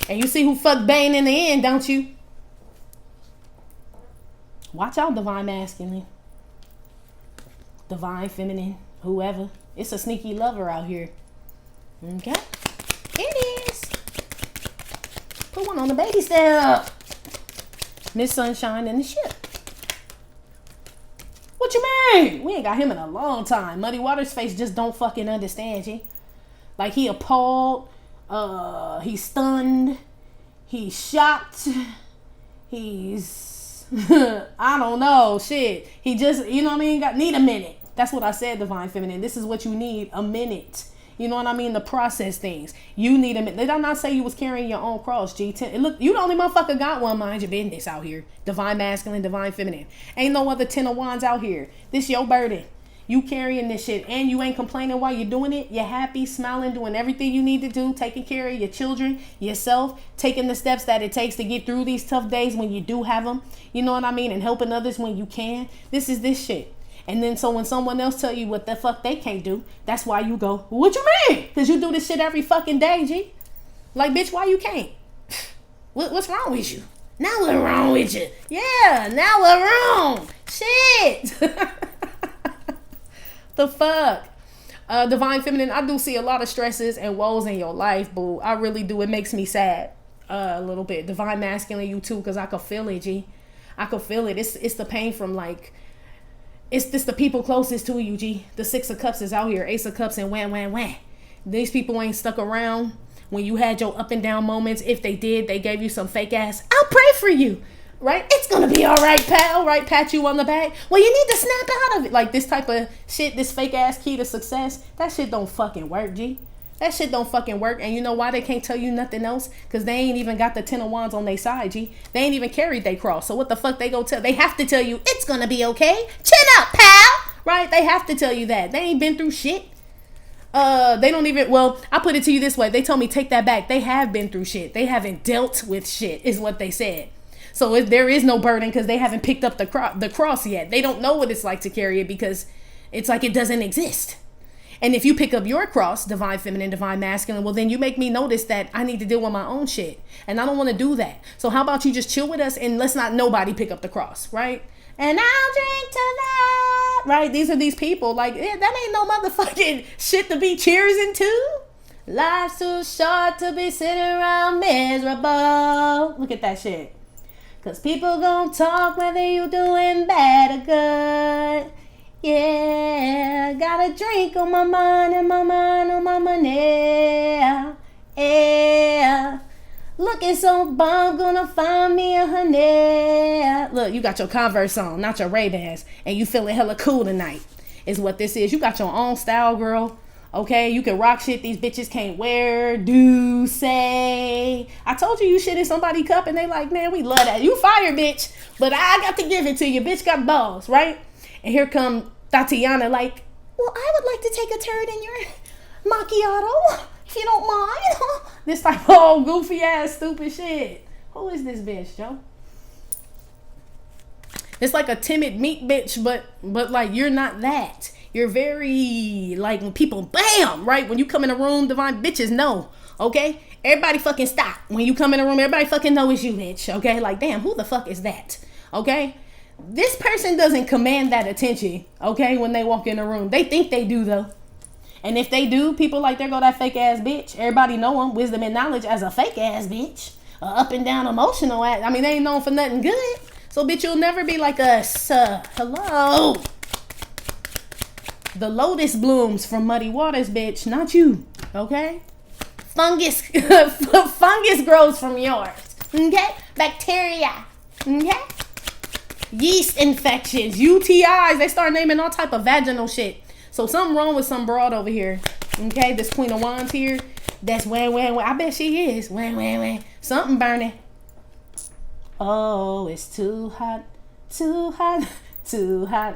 And you see who fucked Bane in the end, don't you? Watch out, Divine Masculine, Divine Feminine, whoever. It's a sneaky lover out here. Okay? It is. Put one on the baby step. Miss Sunshine and the ship. What you mean? We ain't got him in a long time. Muddy Waters face just don't fucking understand, G. Like he appalled, he's stunned, he's shocked, he's I don't know, shit. He just, you know what I mean? Need a minute. That's what I said, Divine Feminine. This is what you need, a minute. You know what I mean? To process things. You need a minute. They did not say you was carrying your own cross, G. Look, you the only motherfucker got one. Mind your business out here. Divine Masculine, Divine Feminine. Ain't no other 10 of wands out here. This your burden. You carrying this shit and you ain't complaining while you're doing it. You're happy, smiling, doing everything you need to do, taking care of your children, yourself, taking the steps that it takes to get through these tough days when you do have them. You know what I mean? And helping others when you can. This is this shit. And then so when someone else tell you what the fuck they can't do, that's why you go, what you mean? Because you do this shit every fucking day, G. Like, bitch, why you can't? What's wrong with you? Now what's wrong with you? Yeah, now what's wrong? Shit. The fuck? Divine Feminine, I do see a lot of stresses and woes in your life, boo. I really do. It makes me sad a little bit. Divine Masculine, you too, because I could feel it, G. I could feel it. It's the pain from like, it's just the people closest to you, G. The 6 of Cups is out here. Ace of Cups and wham. These people ain't stuck around when you had your up and down moments. If they did, they gave you some fake ass, I'll pray for you. right? It's gonna be all right, pal, right? Pat you on the back. Well, you need to snap out of it. Like this type of shit, this fake ass key to success, that shit don't fucking work, G. That shit don't fucking work. And you know why they can't tell you nothing else? Because they ain't even got the 10 of wands on their side, G. They ain't even carried their cross. So what the fuck they go tell? They have to tell you, it's gonna be okay. Chin up, pal. Right? They have to tell you that. They ain't been through shit. They don't even, well, I put it to you this way. They told me take that back. They have been through shit. They haven't dealt with shit is what they said. So there is no burden because they haven't picked up the cross yet. They don't know what it's like to carry it because it's like it doesn't exist. And if you pick up your cross, divine feminine, divine masculine, well, then you make me notice that I need to deal with my own shit. And I don't want to do that. So how about you just chill with us and let's not nobody pick up the cross, right? And I'll drink to that, right? These are these people. Like, yeah, that ain't no motherfucking shit to be cheersing to. Life's too short to be sitting around miserable. Look at that shit. Because people gonna talk whether you doing bad or good. Yeah, got a drink on my mind and my mind on my money. Yeah. Looking so bomb, gonna find me a honey. Look, you got your Converse on, not your Ray-Bans, and you feeling hella cool tonight, is what this is. You got your own style, girl. Okay, you can rock shit these bitches can't wear, do, say. I told you shit in somebody's cup, and they like, man, we love that. You fire, bitch, but I got to give it to you. Bitch got balls, right? And here come Tatiana like, well, I would like to take a turn in your macchiato, if you don't mind. This type of old goofy ass stupid shit. Who is this bitch, Joe? It's like a timid meek bitch, but like you're not that. You're very like when people bam, right? When you come in a room, divine bitches know, okay? Everybody fucking stop. When you come in a room, everybody fucking know it's you, bitch, okay? Like, damn, who the fuck is that? Okay? This person doesn't command that attention, okay, when they walk in the room. They think they do, though. And if they do, people like, there go that fake ass bitch. Everybody know them, wisdom and knowledge, as a fake ass bitch. A up and down emotional ass. I mean, they ain't known for nothing good. So, bitch, you'll never be like us. Hello. The lotus blooms from muddy waters, bitch, not you, okay? Fungus grows from yours, okay? Bacteria, okay? Yeast infections, UTIs, they start naming all type of vaginal shit. So something wrong with some broad over here, okay? This Queen of Wands here, that's wham. I bet she is, wham. Something burning. Oh, it's too hot,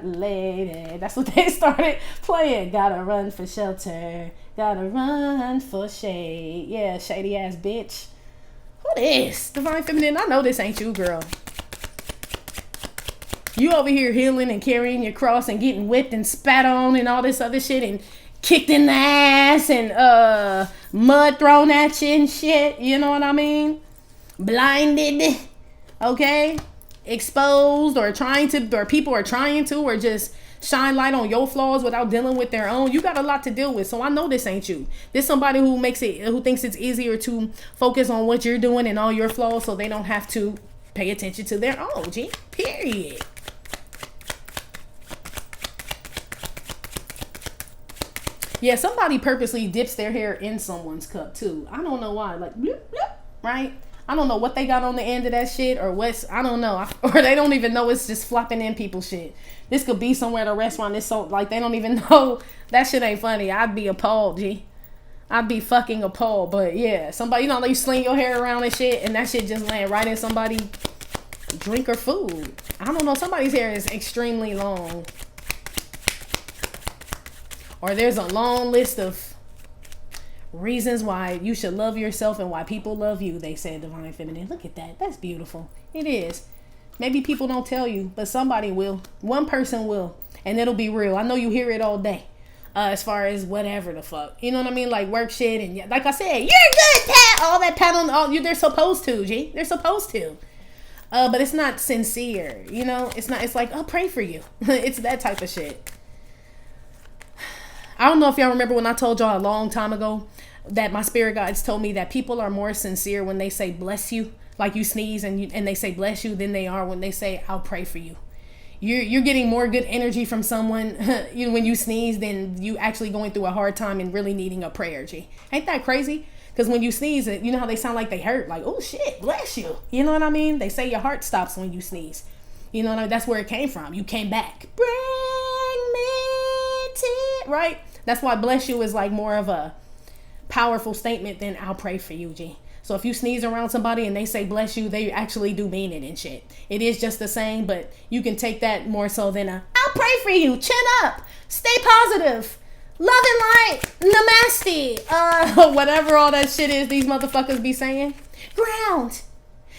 lady. That's what they started playing. Gotta run for shelter, gotta run for shade. Yeah, shady ass bitch. Who this? Divine feminine, I know this ain't you, girl. You over here healing and carrying your cross and getting whipped and spat on and all this other shit and kicked in the ass and mud thrown at you and shit. You know what I mean? Blinded. Okay? Exposed or people are trying to or just shine light on your flaws without dealing with their own. You got a lot to deal with. So I know this ain't you. This somebody who thinks it's easier to focus on what you're doing and all your flaws so they don't have to pay attention to their own. G. Period. Yeah, somebody purposely dips their hair in someone's cup too. I don't know why. Like, bloop, bloop, right? I don't know what they got on the end of that shit or I don't know. Or they don't even know it's just flopping in people's shit. This could be somewhere at a restaurant. It's so, like, they don't even know. That shit ain't funny. I'd be appalled, G. I'd be fucking appalled. But yeah, somebody, you know, you sling your hair around and shit and that shit just land right in somebody's drink or food. I don't know. Somebody's hair is extremely long. Or there's a long list of reasons why you should love yourself and why people love you, they said, divine feminine. Look at that. That's beautiful. It is. Maybe people don't tell you, but somebody will. One person will. And it'll be real. I know you hear it all day. As far as whatever the fuck. You know what I mean? Like work shit. And like I said, you're good, Pat. All that pat on all you. They're supposed to, G. They're supposed to. But it's not sincere. You know? It's not. It's like, I'll pray for you. It's that type of shit. I don't know if y'all remember when I told y'all a long time ago that my spirit guides told me that people are more sincere when they say bless you, like you sneeze and they say bless you, than they are when they say I'll pray for you. You're getting more good energy from someone when you sneeze than you actually going through a hard time and really needing a prayer, G. Ain't that crazy? Because when you sneeze, you know how they sound like they hurt? Like, oh shit, bless you. You know what I mean? They say your heart stops when you sneeze. You know what I mean? That's where it came from. You came back. Bring me to, right? That's why bless you is like more of a powerful statement than I'll pray for you, G. So if you sneeze around somebody and they say bless you, they actually do mean it and shit. It is just the same, but you can take that more so than I'll pray for you. Chin up. Stay positive. Love and light. Namaste. Whatever all that shit is these motherfuckers be saying. Ground.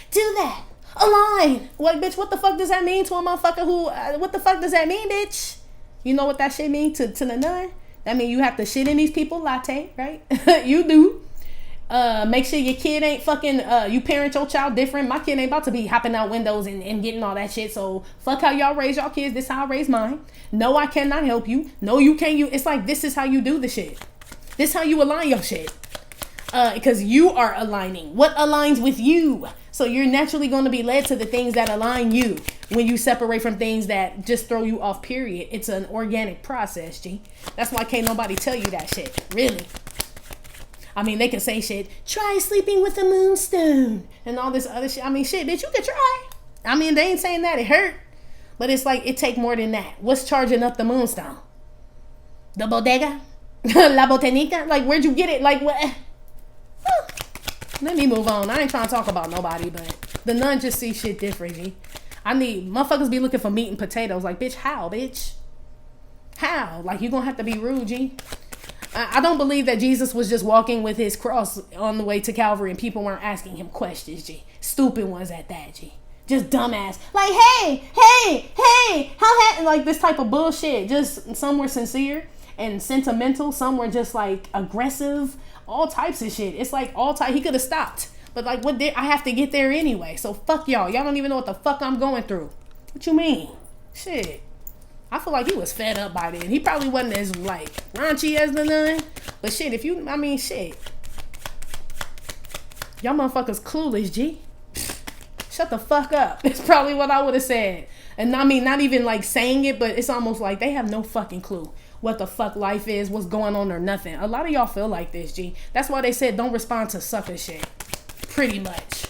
Do that. Align. What, bitch, what the fuck does that mean to a motherfucker who, what the fuck does that mean, bitch? You know what that shit mean to the nun? That mean you have to shit in these people latte, right? You do. Make sure your kid ain't fucking, you parent your child different. My kid ain't about to be hopping out windows and getting all that shit. So fuck how y'all raise y'all kids. This how I raise mine. No, I cannot help you. No, you can't. It's like, this is how you do the shit. This how you align your shit. Because you are aligning. What aligns with you? So you're naturally going to be led to the things that align you when you separate from things that just throw you off, period. It's an organic process, G. That's why can't nobody tell you that shit. Really. I mean, they can say shit, try sleeping with a moonstone and all this other shit. I mean, shit, bitch, you could try. I mean, they ain't saying that it hurt, but it's like, it take more than that. What's charging up the moonstone? The bodega? La botanica? Like, where'd you get it? Like, what? Let me move on. I ain't trying to talk about nobody, but the nun just see shit different, G. Motherfuckers be looking for meat and potatoes. Like, bitch, how, bitch? How? Like, you gonna have to be rude, G. I don't believe that Jesus was just walking with his cross on the way to Calvary and people weren't asking him questions, G. Stupid ones at that, G. Just dumbass. Like, hey, how like this type of bullshit. Just some were sincere and sentimental. Some were just like aggressive. All types of shit. It's like all type. He could have stopped. But like, what did I have to get there anyway? So fuck y'all. Y'all don't even know what the fuck I'm going through. What you mean? Shit. I feel like he was fed up by then. He probably wasn't as like raunchy as the nun. But shit, shit. Y'all motherfuckers clueless, G. Shut the fuck up. It's probably what I would have said. And I mean, not even like saying it, but it's almost like they have no fucking clue what the fuck life is, what's going on or nothing. A lot of y'all feel like this, G. That's why they said don't respond to sucker shit. Pretty much.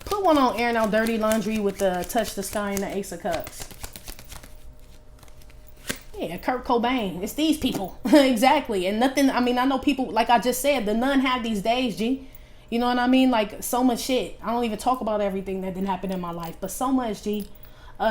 Put one on airing out dirty laundry with the touch the sky and the ace of cups. Yeah, Kurt Cobain. It's these people. Exactly. And nothing, I mean, I know people, like I just said, the nun have these days, G. You know what I mean? Like, so much shit. I don't even talk about everything that didn't happen in my life, but so much, G.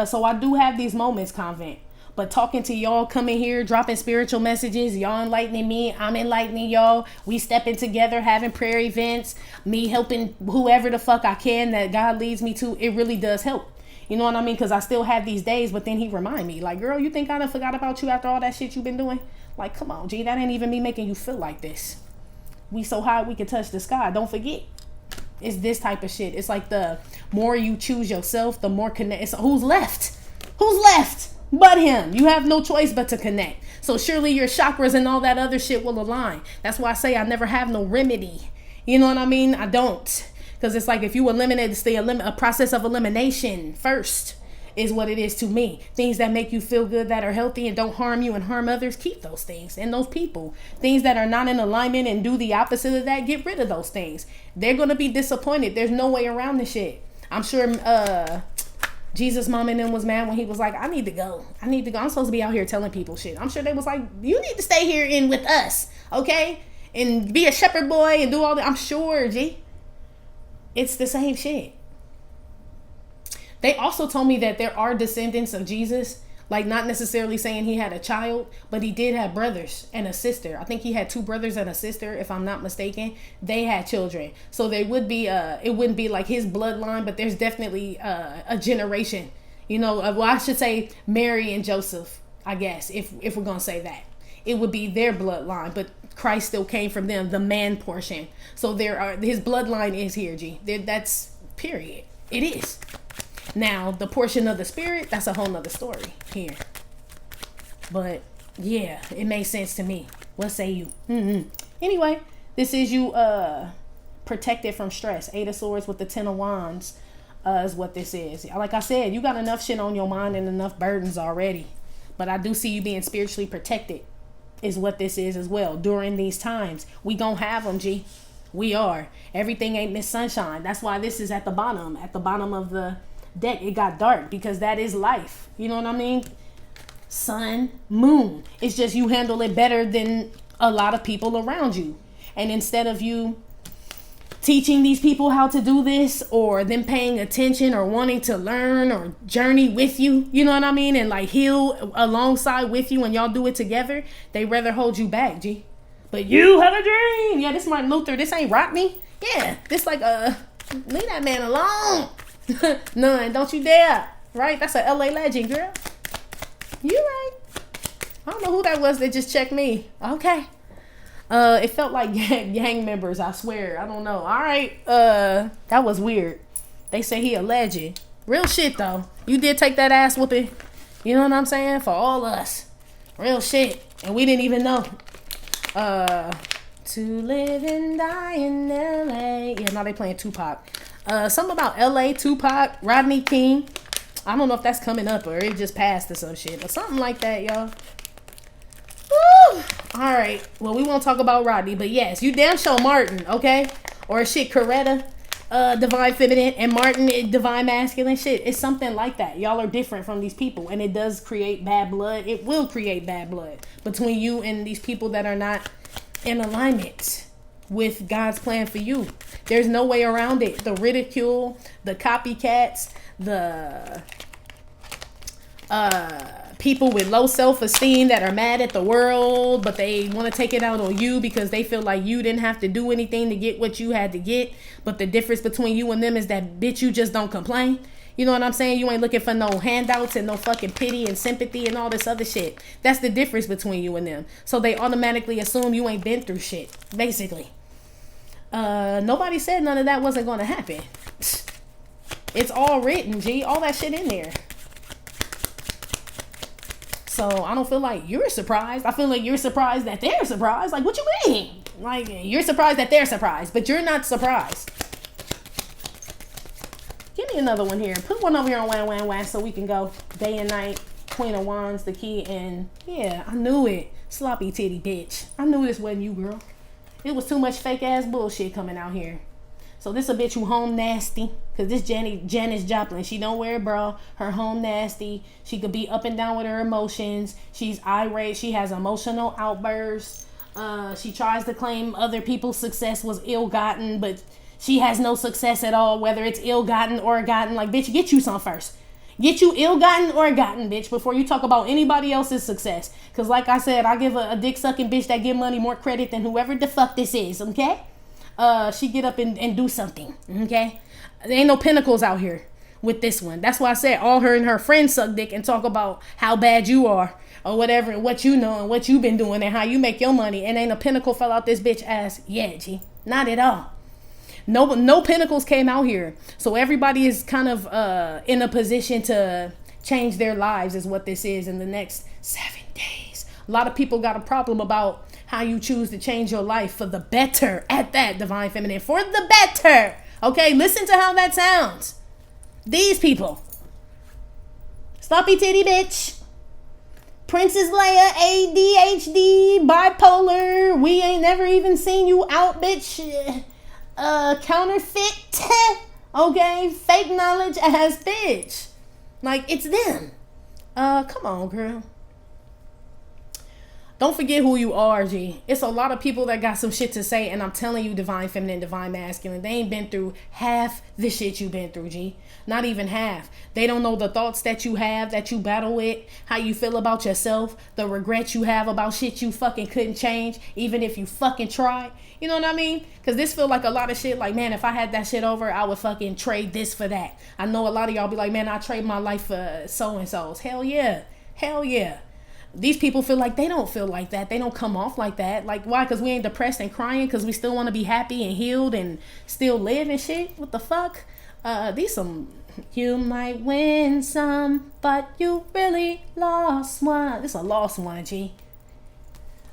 So I do have these moments, Convent. But talking to y'all, coming here, dropping spiritual messages, y'all enlightening me, I'm enlightening y'all. We stepping together, having prayer events, me helping whoever the fuck I can that God leads me to. It really does help. You know what I mean? Because I still have these days, but then he remind me, like, girl, you think I done forgot about you after all that shit you've been doing? Like, come on, G, that ain't even me making you feel like this. We so high we can touch the sky. Don't forget. It's this type of shit. It's like the more you choose yourself, the more connect. It's who's left? Who's left? But him. You have no choice but to connect. So surely your chakras and all that other shit will align. That's why I say I never have no remedy. You know what I mean? I don't. Because it's like if you eliminate, it's a process of elimination first is what it is to me. Things that make you feel good, that are healthy and don't harm you and harm others, keep those things and those people. Things that are not in alignment and do the opposite of that, get rid of those things. They're going to be disappointed. There's no way around this shit. I'm sure Jesus' mom and them was mad when he was like, I need to go. I'm supposed to be out here telling people shit. I'm sure they was like, you need to stay here in with us, okay? And be a shepherd boy and do all that. I'm sure, G. It's the same shit. They also told me that there are descendants of Jesus, like not necessarily saying he had a child, but he did have brothers and a sister. I think he had 2 brothers and a sister, if I'm not mistaken. They had children. So they would be, it wouldn't be like his bloodline, but there's definitely a generation, you know, well, I should say Mary and Joseph, I guess, if we're going to say that. It would be their bloodline, but Christ still came from them, the man portion. So his bloodline is here, G. That's period. It is. Now, the portion of the spirit, that's a whole nother story here. But, yeah, it makes sense to me. What say you? Anyway, this is you protected from stress. 8 of Swords with the 10 of Wands is what this is. Like I said, you got enough shit on your mind and enough burdens already. But I do see you being spiritually protected is what this is as well. During these times, we gonna have them, G. We are. Everything ain't Miss Sunshine. That's why this is at the bottom of the deck. It got dark because that is life. You know what I mean? Sun, moon. It's just you handle it better than a lot of people around you. And instead of you teaching these people how to do this, or them paying attention or wanting to learn or journey with you, you know what I mean, and like heal alongside with you and y'all do it together, they rather hold you back, G. But you have a dream. Yeah, this Martin Luther. This ain't Rodney. Yeah, this like leave that man alone. None, don't you dare. Right? That's a LA legend, girl. You right. I don't know who that was that just checked me. Okay. It felt like gang members, I swear. I don't know. All right. That was weird. They say he a legend. Real shit, though. You did take that ass whooping. You know what I'm saying? For all us. Real shit. And we didn't even know. To live and die in LA. Yeah, now they playing Tupac. Something about LA, Tupac, Rodney King. I don't know if that's coming up or it just passed or some shit. But something like that, y'all. Woo! All right. Well, we won't talk about Rodney, but yes, you damn sure Martin, okay? Or shit, Coretta, divine feminine, and Martin, divine masculine. Shit, it's something like that. Y'all are different from these people, and it does create bad blood. It will create bad blood between you and these people that are not in alignment with God's plan for you. There's no way around it. The ridicule, the copycats, the people with low self-esteem that are mad at the world, but they want to take it out on you because they feel like you didn't have to do anything to get what you had to get. But the difference between you and them is that, bitch, you just don't complain. You know what I'm saying? You ain't looking for no handouts and no fucking pity and sympathy and all this other shit. That's the difference between you and them. So they automatically assume you ain't been through shit, basically. Nobody said none of that wasn't going to happen. It's all written, G. All that shit in there. So I don't feel like you're surprised. I feel like you're surprised that they're surprised. Like, what you mean? Like, you're surprised that they're surprised, but you're not surprised. Give me another one here. Put one over here on Wham Wham Wham so we can go day and night. Queen of Wands, the key, and yeah, I knew it. Sloppy titty bitch. I knew this wasn't you, girl. It was too much fake ass bullshit coming out here. So this a bitch who home nasty. Cause this Janis Joplin, she don't wear a bra. Her home nasty. She could be up and down with her emotions. She's irate. She has emotional outbursts. She tries to claim other people's success was ill-gotten, but she has no success at all, whether it's ill-gotten or gotten. Like, bitch, get you some first. Get you ill-gotten or gotten, bitch, before you talk about anybody else's success. Because like I said, I give a dick-sucking bitch that get money more credit than whoever the fuck this is, okay? She get up and do something, okay? There ain't no pinnacles out here with this one. That's why I said all her and her friends suck dick and talk about how bad you are or whatever, what you know and what you been doing and how you make your money. And ain't a pinnacle fell out this bitch ass yet, G. Not at all. No pinnacles came out here. So everybody is kind of in a position to change their lives is what this is in the next 7 days. A lot of people got a problem about how you choose to change your life for the better. At that, divine feminine, for the better. Okay, listen to how that sounds. These people. Sloppy titty bitch. Princess Leia, ADHD, bipolar. We ain't never even seen you out, bitch. Counterfeit. Okay, fake knowledge ass bitch. Like, it's them. Come on, girl. Don't forget who you are, G. It's a lot of people that got some shit to say, and I'm telling you, divine feminine, divine masculine, they ain't been through half the shit you been through, G. Not even half. They don't know the thoughts that you have, that you battle with, how you feel about yourself, the regrets you have about shit you fucking couldn't change, even if you fucking tried. You know what I mean? Because this feel like a lot of shit, like, man, if I had that shit over, I would fucking trade this for that. I know a lot of y'all be like, man, I trade my life for so-and-so's. Hell yeah. Hell yeah. These people feel like they don't feel like that. They don't come off like that. Like, why? Because we ain't depressed and crying because we still want to be happy and healed and still live and shit. What the fuck? These some, you might win some, but you really lost one. This a lost one, G.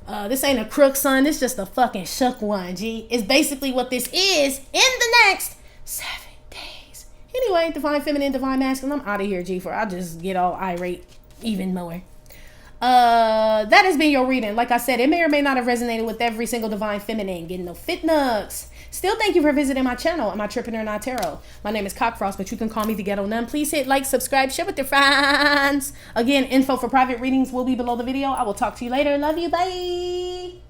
This ain't a crook, son. This just a fucking shook one, G. It's basically what this is in the next 7 days. Anyway, divine feminine, divine masculine. I'm out of here, G, for I'll just get all irate even more. That has been your reading. Like I said, it may or may not have resonated with every single divine feminine. Getting no fit nugs. Still, thank you for visiting my channel. Am I tripping or not tarot? My name is Cockfrost, but you can call me the Ghetto Nun. Please hit like, subscribe, share with your friends. Again, info for private readings will be below the video. I will talk to you later. Love you. Bye.